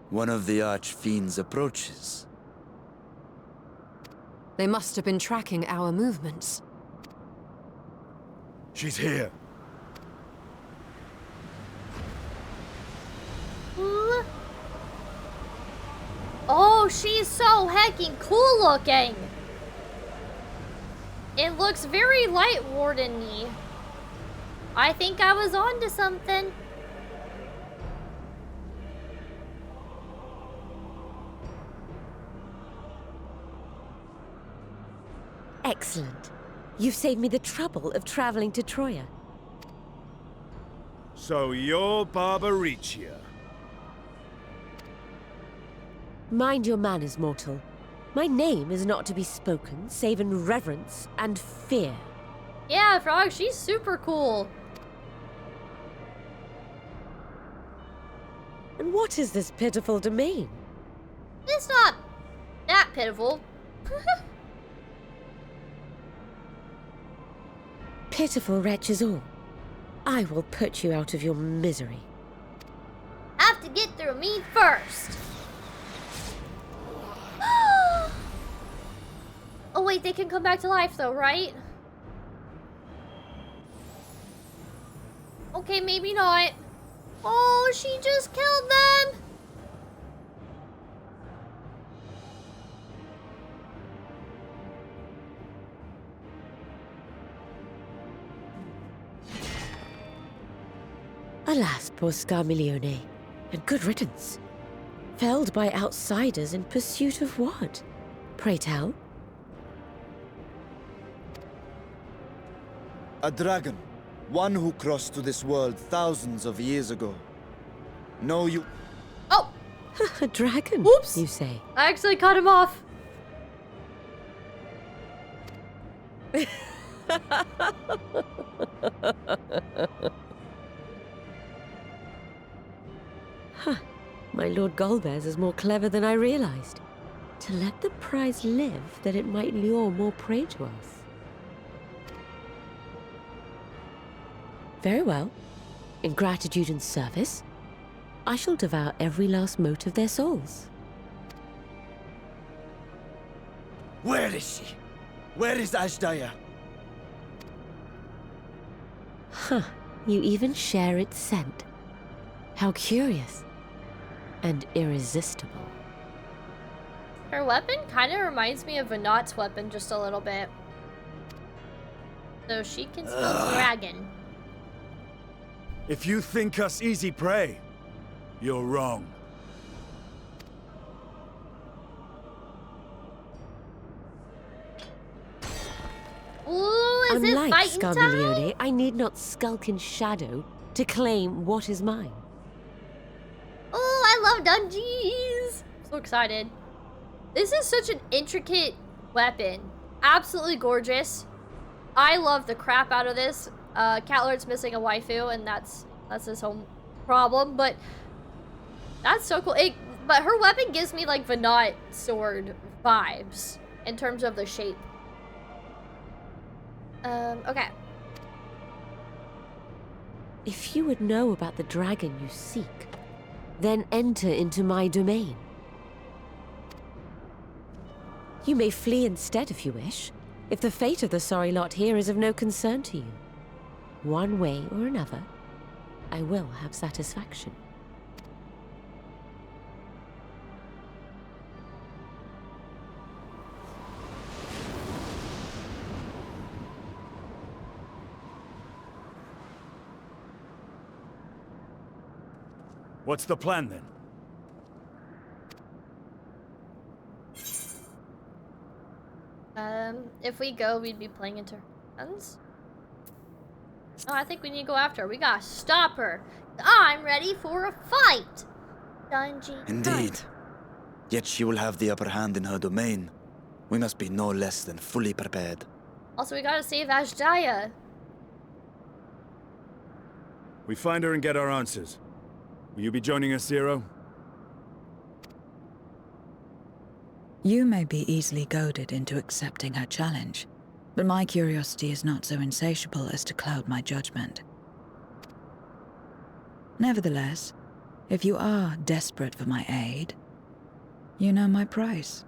One of the Archfiends approaches. They must have been tracking our movements. She's here. Ooh. Oh, she's so heckin' cool looking. It looks very Light Warden-y. I think I was onto something. Excellent. You've saved me the trouble of traveling to Troya. So you're Barbaricia. Mind your manners, mortal. My name is not to be spoken, save in reverence and fear. Yeah, Frog, she's super cool. And what is this pitiful domain? It's not that pitiful. Pitiful wretches all. I will put you out of your misery. Have to get through me first. Oh wait, they can come back to life though, right? Okay, maybe not. Oh, she just killed them. Alas, poor Scarmiglione, and good riddance. Felled by outsiders in pursuit of what? Pray tell? A dragon. One who crossed to this world thousands of years ago. No, you... Oh, A dragon, Oops. you say? I actually cut him off. My Lord Golbez is more clever than I realized. To let the prize live, that it might lure more prey to us. Very well. In gratitude and service, I shall devour every last mote of their souls. Where is she? Where is Ashdaya? You even share its scent. How curious. And irresistible. Her weapon kind of reminds me of Vanat's weapon just a little bit. So she can smell dragon. If you think us easy prey, you're wrong. Ooh, is it Unlike fighting time? Scarmiglione, I need not skulk in shadow to claim what is mine. Oh, I love dungeons! So excited. This is such an intricate weapon. Absolutely gorgeous. I love the crap out of this. Catlord's missing a waifu, and that's his whole problem, but that's so cool. But her weapon gives me like Vanat sword vibes in terms of the shape. Okay. If you would know about the dragon you seek, then enter into my domain. You may flee instead if you wish, if the fate of the sorry lot here is of no concern to you. One way or another, I will have satisfaction. What's the plan then? If we go, we'd be playing into her hands. Oh, I think we need to go after her. We gotta stop her. I'm ready for a fight. Dungeon. Indeed. Yet she will have the upper hand in her domain. We must be no less than fully prepared. Also, we gotta save Azjaya. We find her and get our answers. Will you be joining us, Zero? You may be easily goaded into accepting her challenge, but my curiosity is not so insatiable as to cloud my judgment. Nevertheless, if you are desperate for my aid, you know my price.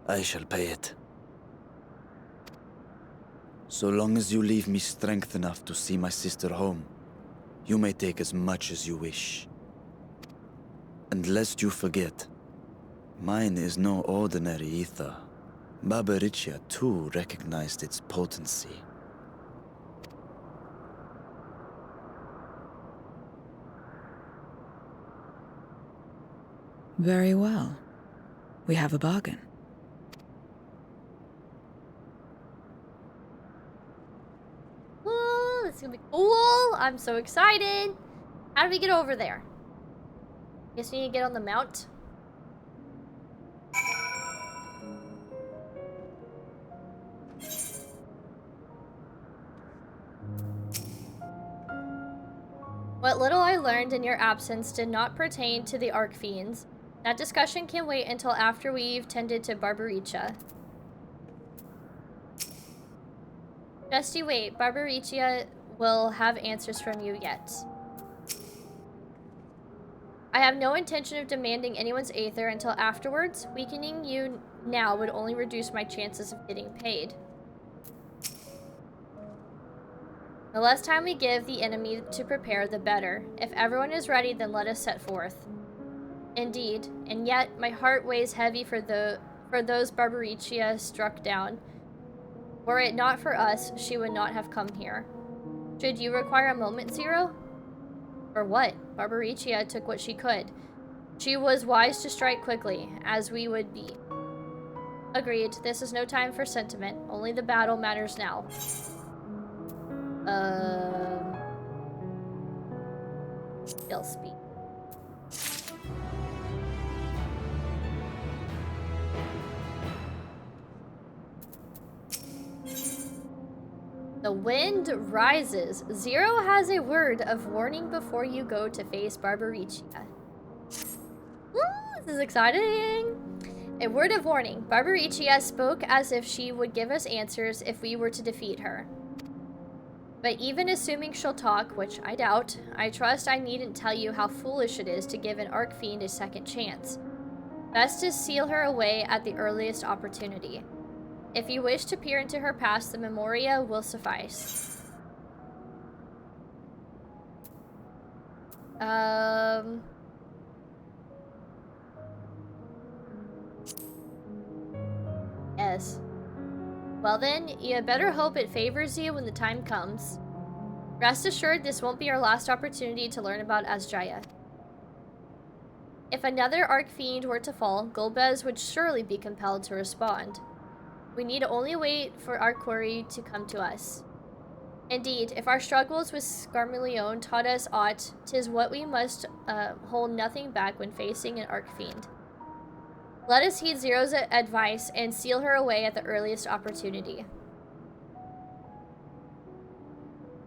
I shall pay it. So long as you leave me strength enough to see my sister home, you may take as much as you wish. And lest you forget, mine is no ordinary ether. Barbaricia too recognized its potency. Very well. We have a bargain. Ooh, this is gonna be cool. I'm so excited. How do we get over there? Guess we need to get on the mount. What little I learned in your absence did not pertain to the Archfiends. That discussion can wait until after we've tended to Barbaricia. Just you wait, Barbaricia will have answers from you yet. I have no intention of demanding anyone's aether until afterwards. Weakening you now would only reduce my chances of getting paid. The less time we give the enemy to prepare, the better. If everyone is ready, then let us set forth. Indeed, and yet my heart weighs heavy for those Barbaricia struck down. Were it not for us, she would not have come here. Should you require a moment, Zero? For what? Barbaricia took what she could. She was wise to strike quickly, as we would be. Agreed, this is no time for sentiment. Only the battle matters now. Still speak. The wind rises. Zero has a word of warning before you go to face Barbaricia. This is exciting. A word of warning. Barbaricia spoke as if she would give us answers if we were to defeat her. But even assuming she'll talk, which I doubt, I trust I needn't tell you how foolish it is to give an Archfiend a second chance. Best to seal her away at the earliest opportunity. If you wish to peer into her past, the Memoria will suffice. Yes. Well then, you had better hope it favors you when the time comes. Rest assured, this won't be our last opportunity to learn about Azjaya. If another Archfiend were to fall, Golbez would surely be compelled to respond. We need only wait for our query to come to us. Indeed, if our struggles with Scarmaleone taught us aught, 'tis what we must hold nothing back when facing an Archfiend. Let us heed Zero's advice and seal her away at the earliest opportunity.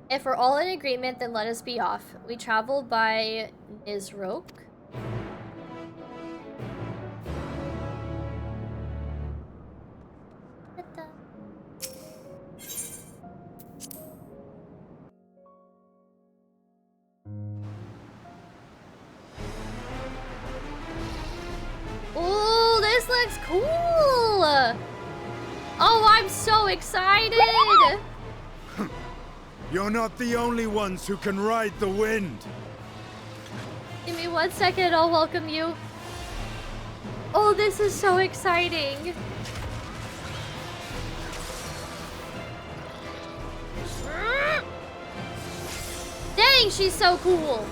If we're all in agreement, then let us be off. We travel by Nizroke. Oh, this looks cool! Oh, I'm so excited! You're not the only ones who can ride the wind. Give me 1 second, I'll welcome you. Oh, this is so exciting! Dang, she's so cool!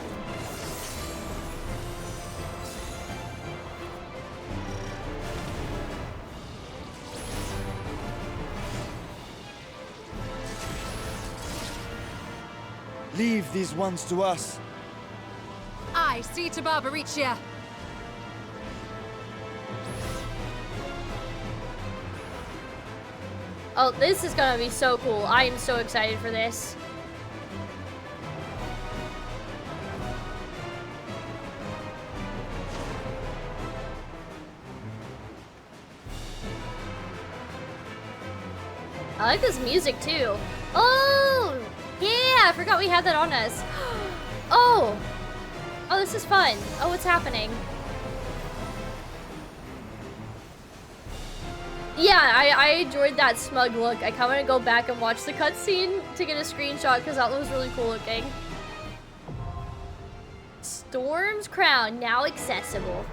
these ones to us. I see to Barbaricia. Oh, this is gonna be so cool. I am so excited for this. I like this music too. Oh, yeah, I forgot we had that on us. Oh, this is fun. Oh, what's happening? Yeah, I enjoyed that smug look. I kind of want to go back and watch the cutscene to get a screenshot because that was really cool looking. Storm's Crown, now accessible.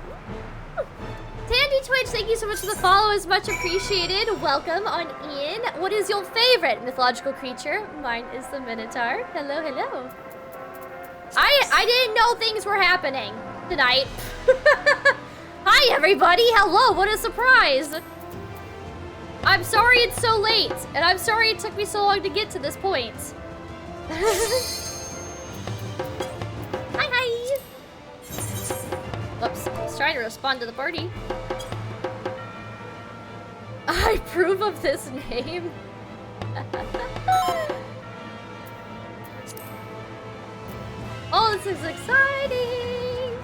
Tandy Twitch, thank you so much for the follow. It's much appreciated. Welcome on in. What is your favorite mythological creature? Mine is the Minotaur. Hello, hello. I didn't know things were happening tonight. Hi, everybody. Hello. What a surprise. I'm sorry it's so late, and I'm sorry it took me so long to get to this point. Hi, hi. Whoops, I was trying to respond to the party. I approve of this name. Oh, this is exciting.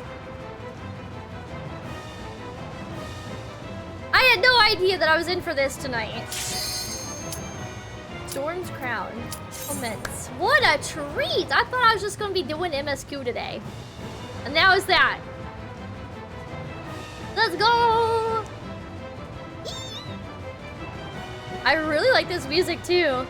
I had no idea that I was in for this tonight. Storm's Crown. Comments. What a treat! I thought I was just gonna be doing MSQ today. And now is that. Let's go! I really like this music too.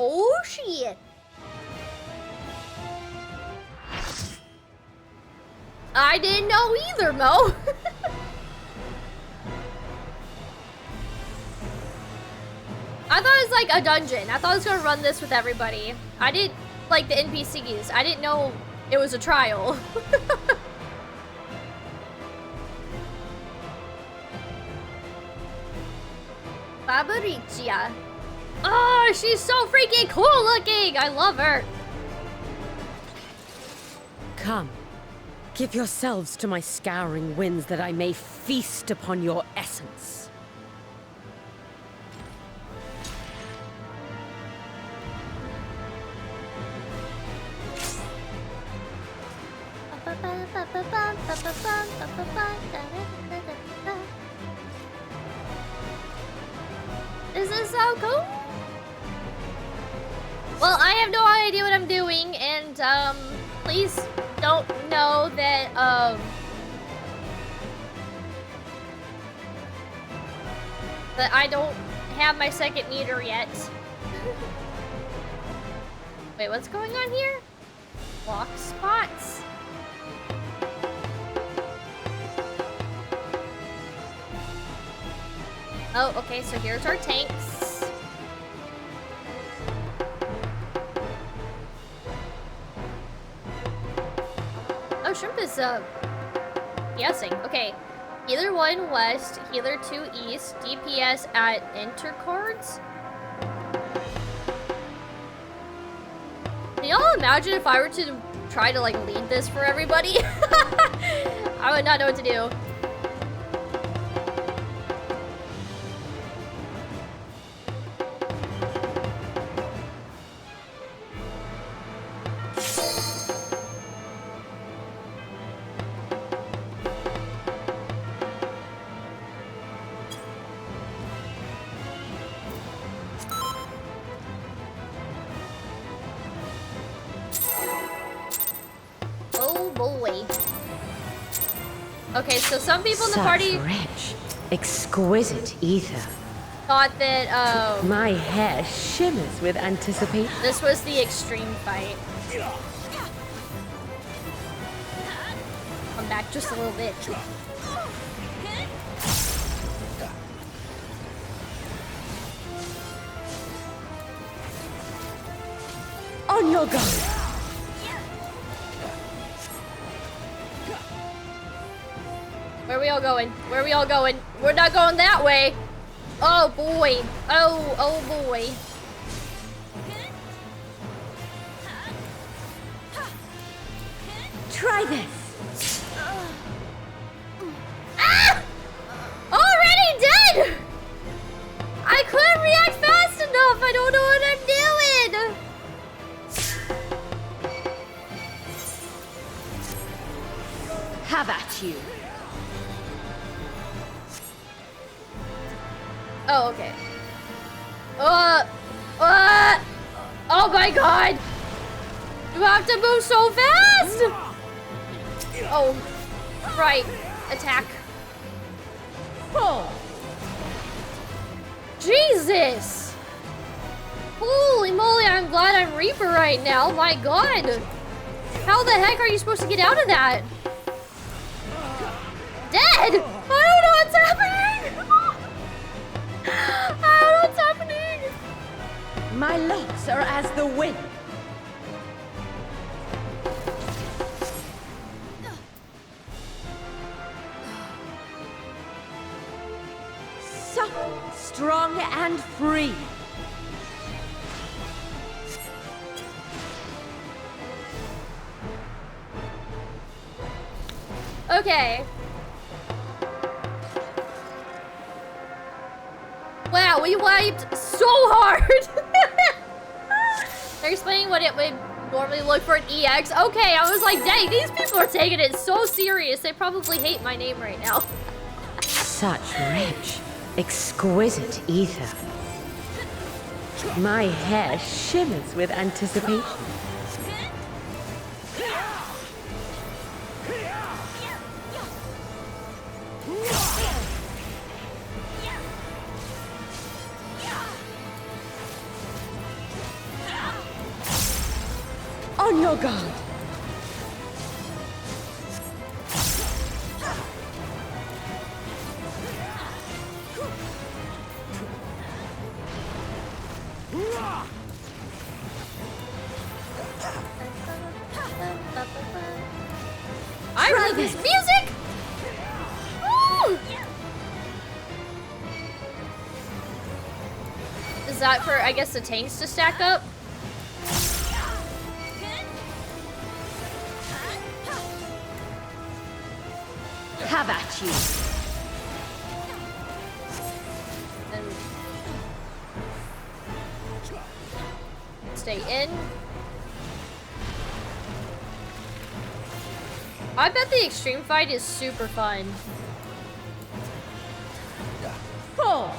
Oh shit! I didn't know either, Mo. I thought it was like a dungeon. I thought I was gonna run this with everybody. I didn't like the NPCs. I didn't know it was a trial. Barbaricia. Oh, she's so freaking cool looking! I love her. Come, give yourselves to my scouring winds that I may feast upon your essence. This is so cool. Well, I have no idea what I'm doing, and please don't know that that I don't have my second meter yet. Wait, what's going on here? Walk spots. Oh, okay, so here's our tanks. Oh, Shrimp is, guessing. Okay. Healer 1 west, Healer 2 east, DPS at enter cards. Can y'all imagine if I were to try to, like, lead this for everybody? I would not know what to do. Okay, so some people in the party rich, exquisite ether. Thought that my hair shimmers with anticipation. This was the extreme fight. Come back just a little bit. On your guard. all going? Where are we all going? We're not going that way. Oh boy. Oh boy. Try this. Ah! Already dead! I couldn't react fast enough. I don't know what I'm doing. Have at you. Oh, okay. Oh my god! You have to move so fast! Oh, right. Attack. Oh. Jesus! Holy moly, I'm glad I'm Reaper right now. My god. How the heck are you supposed to get out of that? Dead! I don't know what's happening! I don't know what's happening! My locks are as the wind. Supple, strong, and free. Okay. Wow, we wiped so hard! They're explaining what it would normally look for an EX. Okay, I was like, dang, these people are taking it so serious. They probably hate my name right now. Such rich, exquisite ether. My hair shimmers with anticipation. On your guard. I love this music! Woo! Is that for, I guess, the tanks to stack up? Have at you. And stay in. I bet the extreme fight is super fun. Four.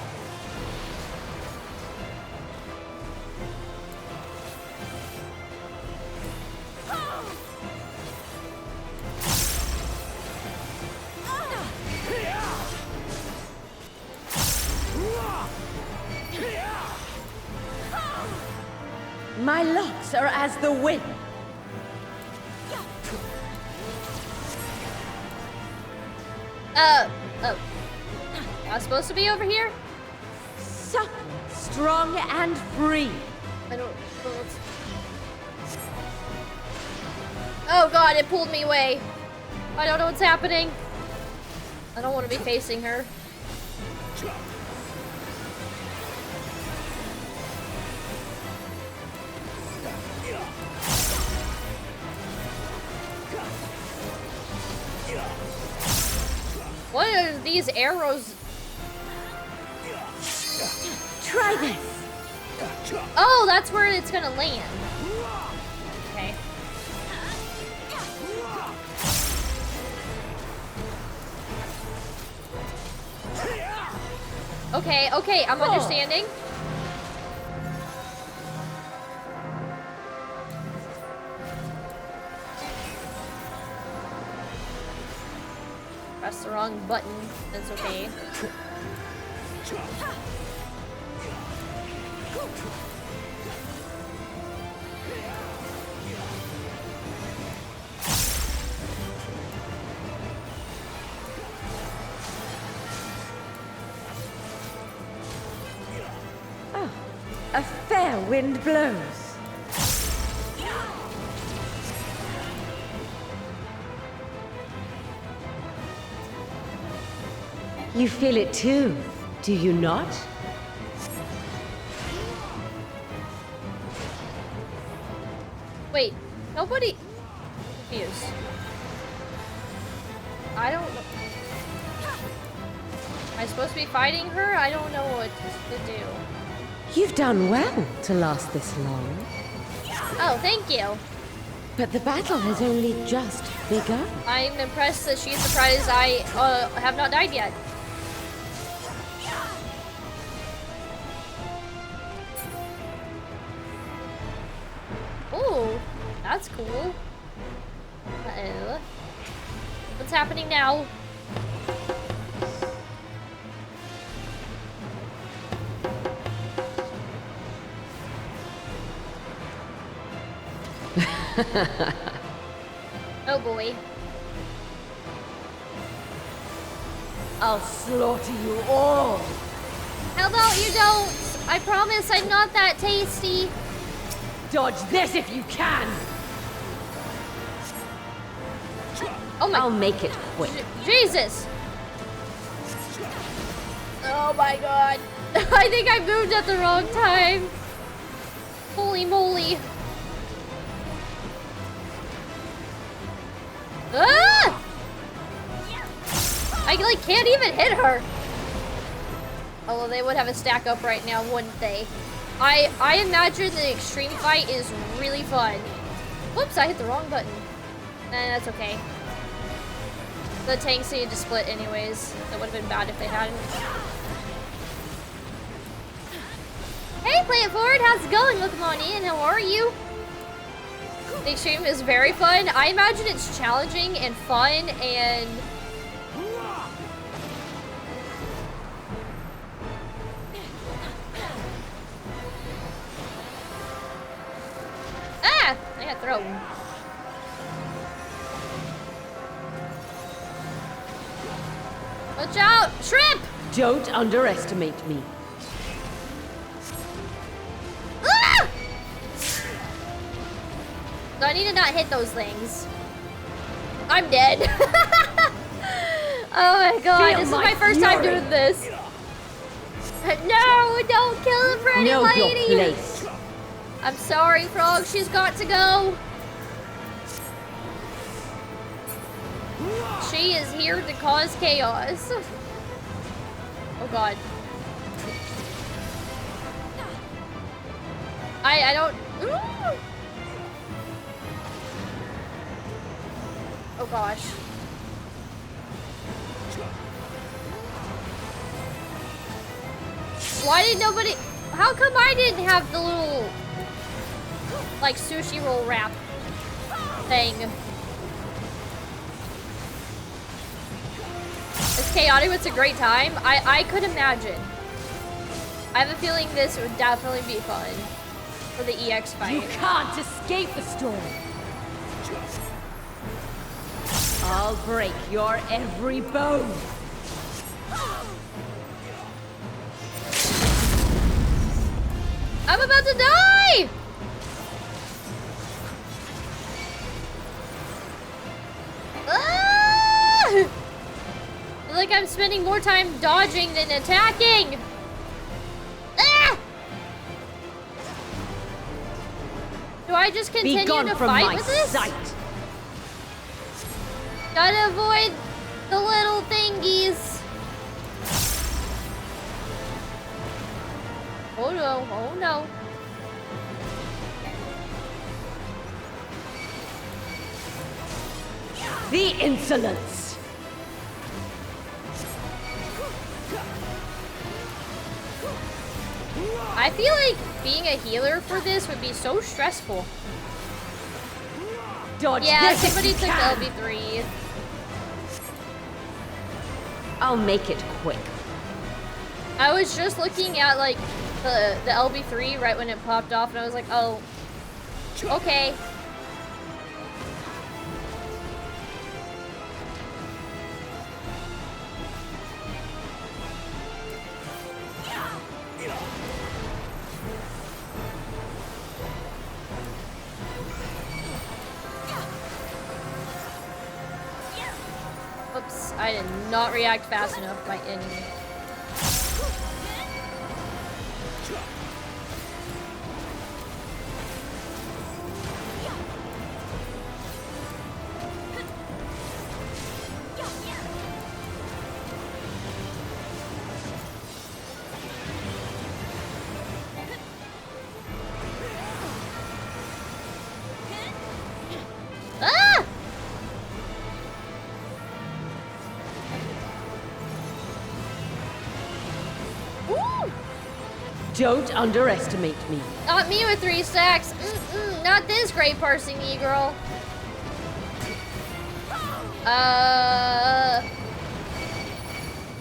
My locks are as the wind. Oh. I was supposed to be over here? Supple, strong, and free. I don't know. Oh god, it pulled me away. I don't know what's happening. I don't want to be facing her. What are these arrows? Try this. Oh, that's where it's gonna land. Okay. Okay, I'm understanding. Press the wrong button. That's okay. Oh, a fair wind blows. You feel it too, do you not? Wait, nobody... Confused. I don't know. Am I supposed to be fighting her? I don't know what to do. You've done well to last this long. Oh, thank you. But the battle has only just begun. I'm impressed that she's surprised I have not died yet. Ooh, that's cool. Uh-oh. What's happening now? Oh boy. I'll slaughter you all. How about you don't? I promise I'm not that tasty. Dodge this if you can. Oh my. I'll make it quick. Jesus. Oh my god. I think I moved at the wrong time. Holy moly. Ah! I like can't even hit her. Although they would have a stack up right now, wouldn't they? I imagine the extreme fight is really fun. Whoops, I hit the wrong button. That's okay. The tanks needed to split anyways. That would have been bad if they hadn't. Hey, Play It Forward, how's it going? Welcome on in, how are you? The extreme is very fun. I imagine it's challenging and fun and... Ah! I got thrown. Watch out! Shrimp! Don't underestimate me. Ah! So I need to not hit those things. I'm dead. Oh my god, this is my first time doing this. No, don't kill the pretty lady. Your place. I'm sorry, Frog. She's got to go. She is here to cause chaos. Oh god. I don't... Ooh. Oh gosh. Why did nobody... How come I didn't have the little... like sushi roll wrap thing? It's chaotic, it's a great time. I could imagine. I have a feeling this would definitely be fun for the EX fight. You can't escape the storm. I'll break your every bone. I'm about to die! Ah! I feel like I'm spending more time dodging than attacking. Ah! Do I just continue to fight with this? Sight. Gotta avoid the little thingies. Oh no, oh no. The insolence. I feel like being a healer for this would be so stressful. Dodge Yeah, this if somebody you took can. the LB3. I'll make it quick. I was just looking at like the LB3 right when it popped off, and I was like, oh, okay. Oops, I I did not react fast enough by any means. Ah! Woo! Don't underestimate me. Not me with 3 stacks. Not this great parsing girl.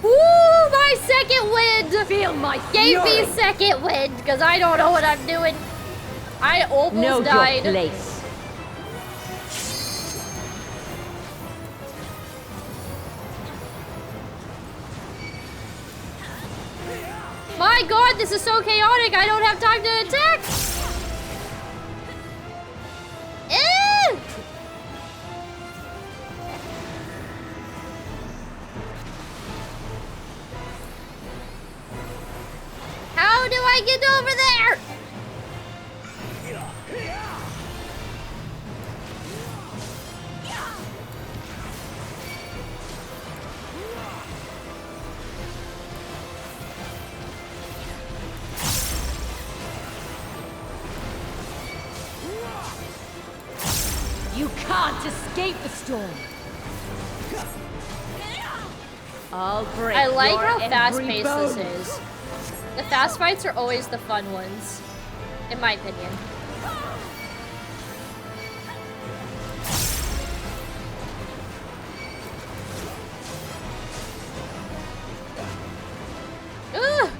Woo! My second wind! Feel my Gave fury. me second wind, because I don't know what I'm doing. I almost Know died. your place. My god, this is so chaotic, I don't have time to attack! Eh! How do I get over there? You can't escape the storm. I'll break I like your how every fast-paced bone. this is. The fast fights are always the fun ones, in my opinion. Ugh!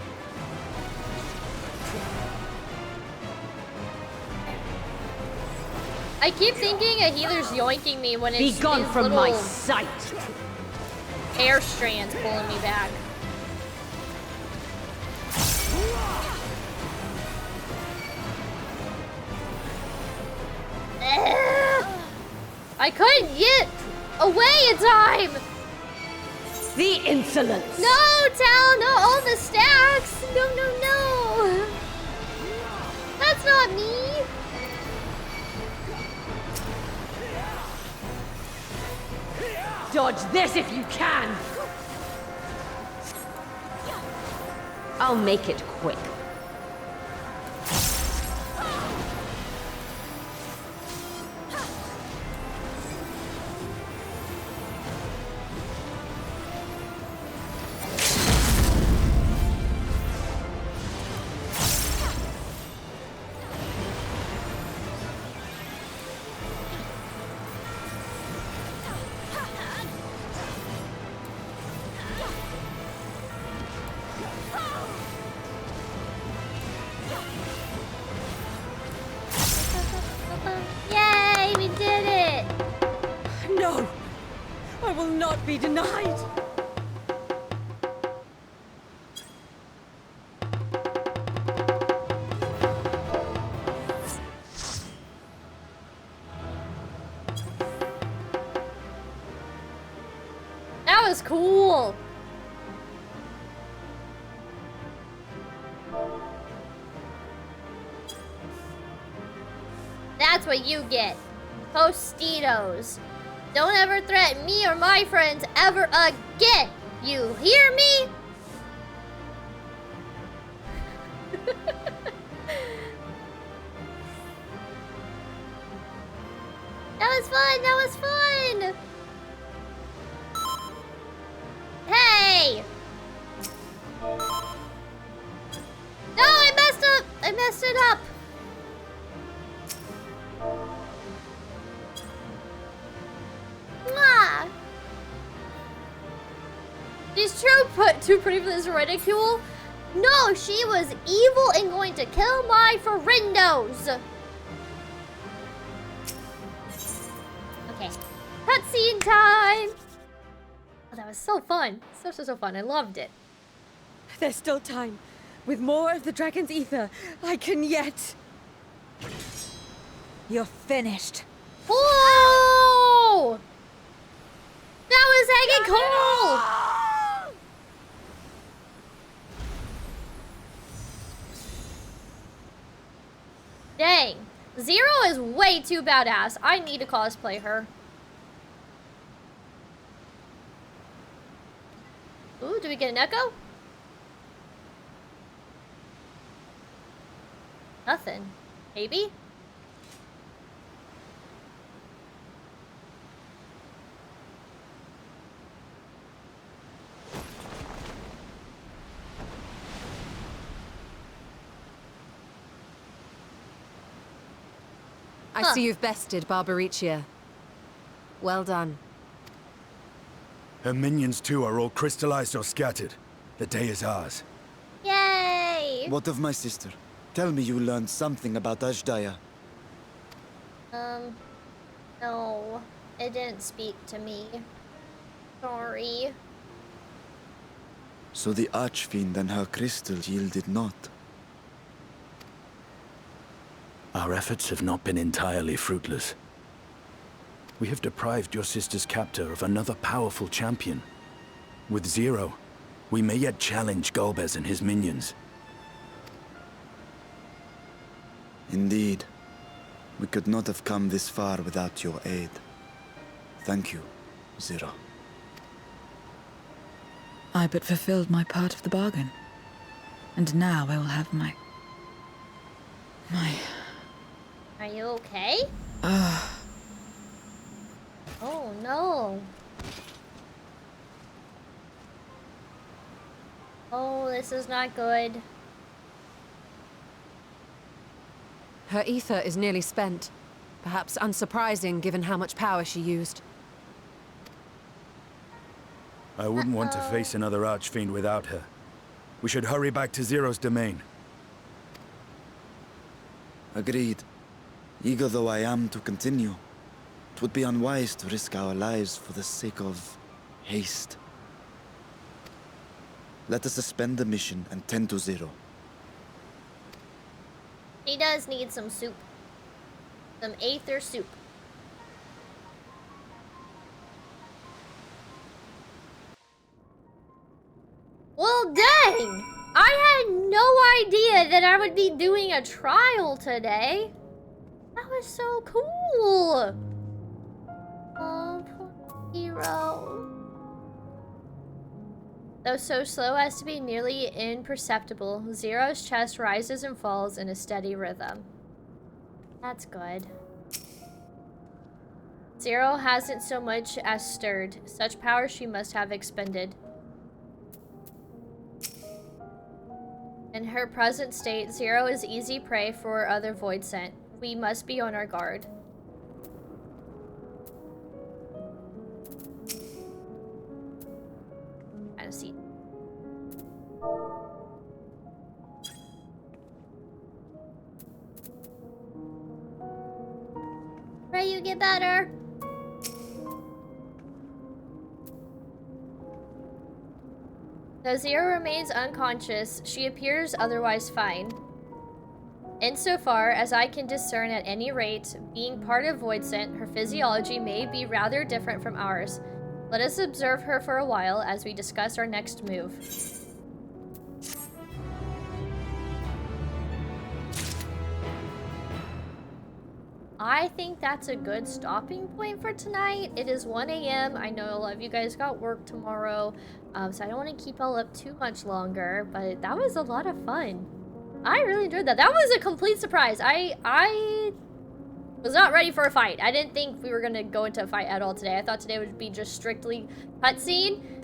I keep thinking a healer's yoinking me when it's Be gone these from my little sight. air strands pulling me back. I couldn't get away in time! The insolence! No, Tal, not all the stacks! No, no, no! That's not me! Dodge this if you can! I'll make it quick. Yay, we did it! No! I will not be denied! That was cool! That's what you get. Tostitos. Don't ever threaten me or my friends ever again! You hear me? That was fun! That was fun! Hey! No, I messed up! I messed it up! Mwah! She's too pretty for this ridicule. No, she was evil and going to kill my friendos. Okay, cutscene time. Oh, that was so fun. So fun. I loved it. There's still time. With more of the dragon's ether, I can yet... You're finished. Whoa! That was really cool! Dang. Zero is way too badass. I need to cosplay her. Ooh, do we get an echo? Nothing. Maybe? I see you've bested Barbaricia. Well done. Her minions too are all crystallized or scattered. The day is ours. Yay! What of my sister? Tell me you learned something about Ashdaya. No. It didn't speak to me. Sorry. So the Archfiend and her crystal yielded not. Our efforts have not been entirely fruitless. We have deprived your sister's captor of another powerful champion. With Zero, we may yet challenge Golbez and his minions. Indeed. We could not have come this far without your aid. Thank you, Zero. I but fulfilled my part of the bargain. And now I will have my... Are you okay? Oh no. Oh, this is not good. Her ether is nearly spent. Perhaps unsurprising given how much power she used. I wouldn't want to face another Archfiend without her. We should hurry back to Zero's domain. Agreed. Eager though I am to continue, it would be unwise to risk our lives for the sake of haste. Let us suspend the mission and tend to Zero. He does need some soup. Some aether soup. Well, dang! I had no idea that I would be doing a trial today. That was so cool. Oh, poor hero. Though so slow as to be nearly imperceptible, Zero's chest rises and falls in a steady rhythm. That's good. Zero hasn't so much as stirred. Such power she must have expended. In her present state, Zero is easy prey for other Void Scent. We must be on our guard. Kind of see. Pray you get better. Though Zero remains unconscious, she appears otherwise fine. Insofar as I can discern at any rate, being part of Void Scent, her physiology may be rather different from ours. Let us observe her for a while as we discuss our next move. I think that's a good stopping point for tonight. It is 1 a.m. I know a lot of you guys got work tomorrow, so I don't want to keep y'all up too much longer, but that was a lot of fun. I really enjoyed that. That was a complete surprise. I was not ready for a fight. I didn't think we were going to go into a fight at all today. I thought today would be just strictly cutscene.